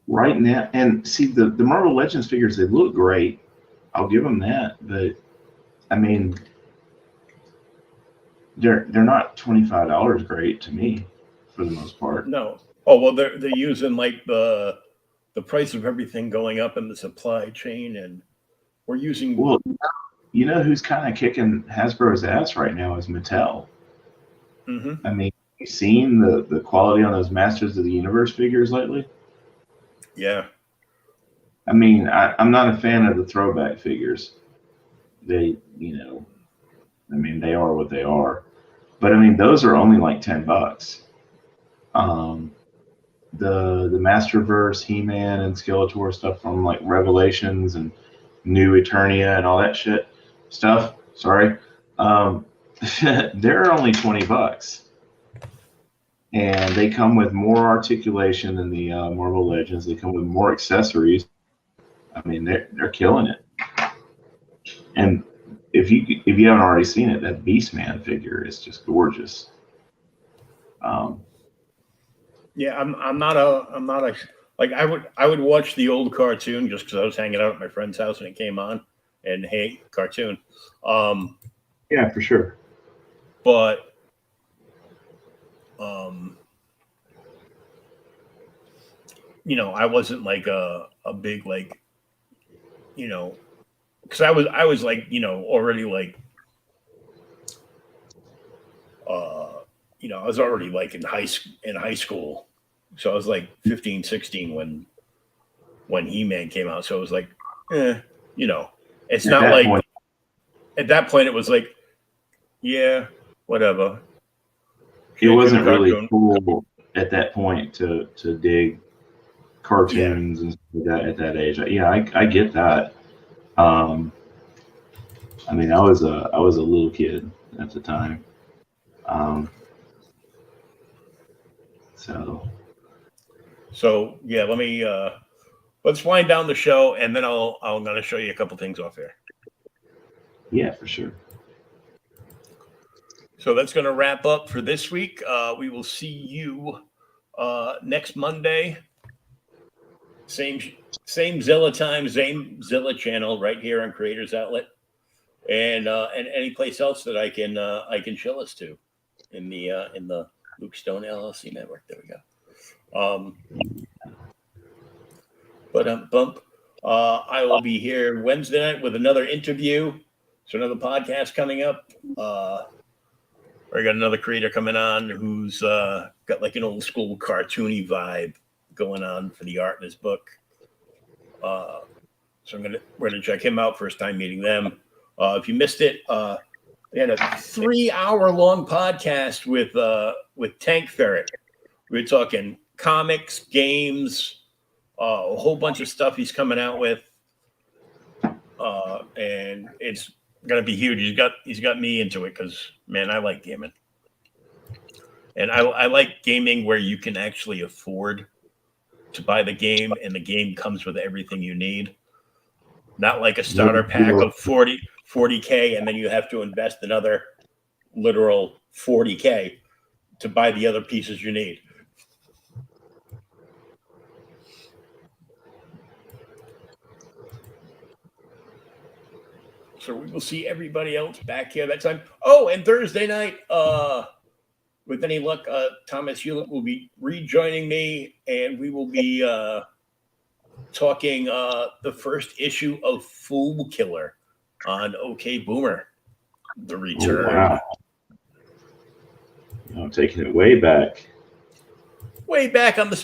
Speaker 4: right now, and see the Marvel Legends figures, they look great. I'll give them that, but I mean, they're not $25 great to me for the most part.
Speaker 1: No. Oh well, they're using like the price of everything going up in the supply chain, and we're using.
Speaker 4: Well, you know who's kind of kicking Hasbro's ass right now is Mattel.
Speaker 1: Mhm.
Speaker 4: I mean, you seen the quality on those Masters of the Universe figures lately?
Speaker 1: Yeah.
Speaker 4: I mean, I'm not a fan of the throwback figures. They, I mean, they are what they are. But I mean, those are only like $10. The Masterverse, He-Man, and Skeletor stuff from like Revelations and New Eternia and all that shit stuff. Sorry, they're only $20, and they come with more articulation than the Marvel Legends. They come with more accessories. I mean, they're killing it. And if you haven't already seen it, that Beastman figure is just gorgeous.
Speaker 1: Yeah, I'm not a like I would watch the old cartoon just because I was hanging out at my friend's house and it came on, and hey, cartoon.
Speaker 4: Yeah, for sure.
Speaker 1: But I wasn't like a big like because I was like already like I was already like in high school, so I was like 15, 16 when He-Man came out. So it was like, it's
Speaker 4: At
Speaker 1: not
Speaker 4: that
Speaker 1: like
Speaker 4: point,
Speaker 1: at that point it was like, yeah, whatever.
Speaker 4: it wasn't really
Speaker 1: Cartoon.
Speaker 4: cool at that point to dig cartoons and stuff like that at that age. Yeah, I get that. I mean, I was a little kid at the time.
Speaker 1: So yeah, let's wind down the show, and then I'm gonna show you a couple things off here.
Speaker 4: Yeah, for sure.
Speaker 1: So that's gonna wrap up for this week. We will see you next Monday. Same Zilla time, same Zilla channel right here on Creators Outlet, and any place else that I can show us to in the Luke Stone LLC network. There we go. I will be here Wednesday night with another interview. So another podcast coming up. I got another creator coming on who's got like an old school cartoony vibe going on for the art in his book. So we're gonna check him out. First time meeting them. If you missed it, we had a 3-hour long podcast with Tank Ferret. We were talking comics, games, a whole bunch of stuff he's coming out with, and it's gonna be huge. He's got me into it because man, I like gaming, and I like gaming where you can actually afford to buy the game, and the game comes with everything you need. Not like a starter pack of 40K, and then you have to invest another literal 40K to buy the other pieces you need. So we will see everybody else back here that time. Oh, and Thursday night, with any luck, Thomas Hewlett will be rejoining me, and we will be talking the first issue of Fool Killer on OK Boomer, The Return.
Speaker 4: Oh, wow. I'm taking it way back.
Speaker 1: Way back on the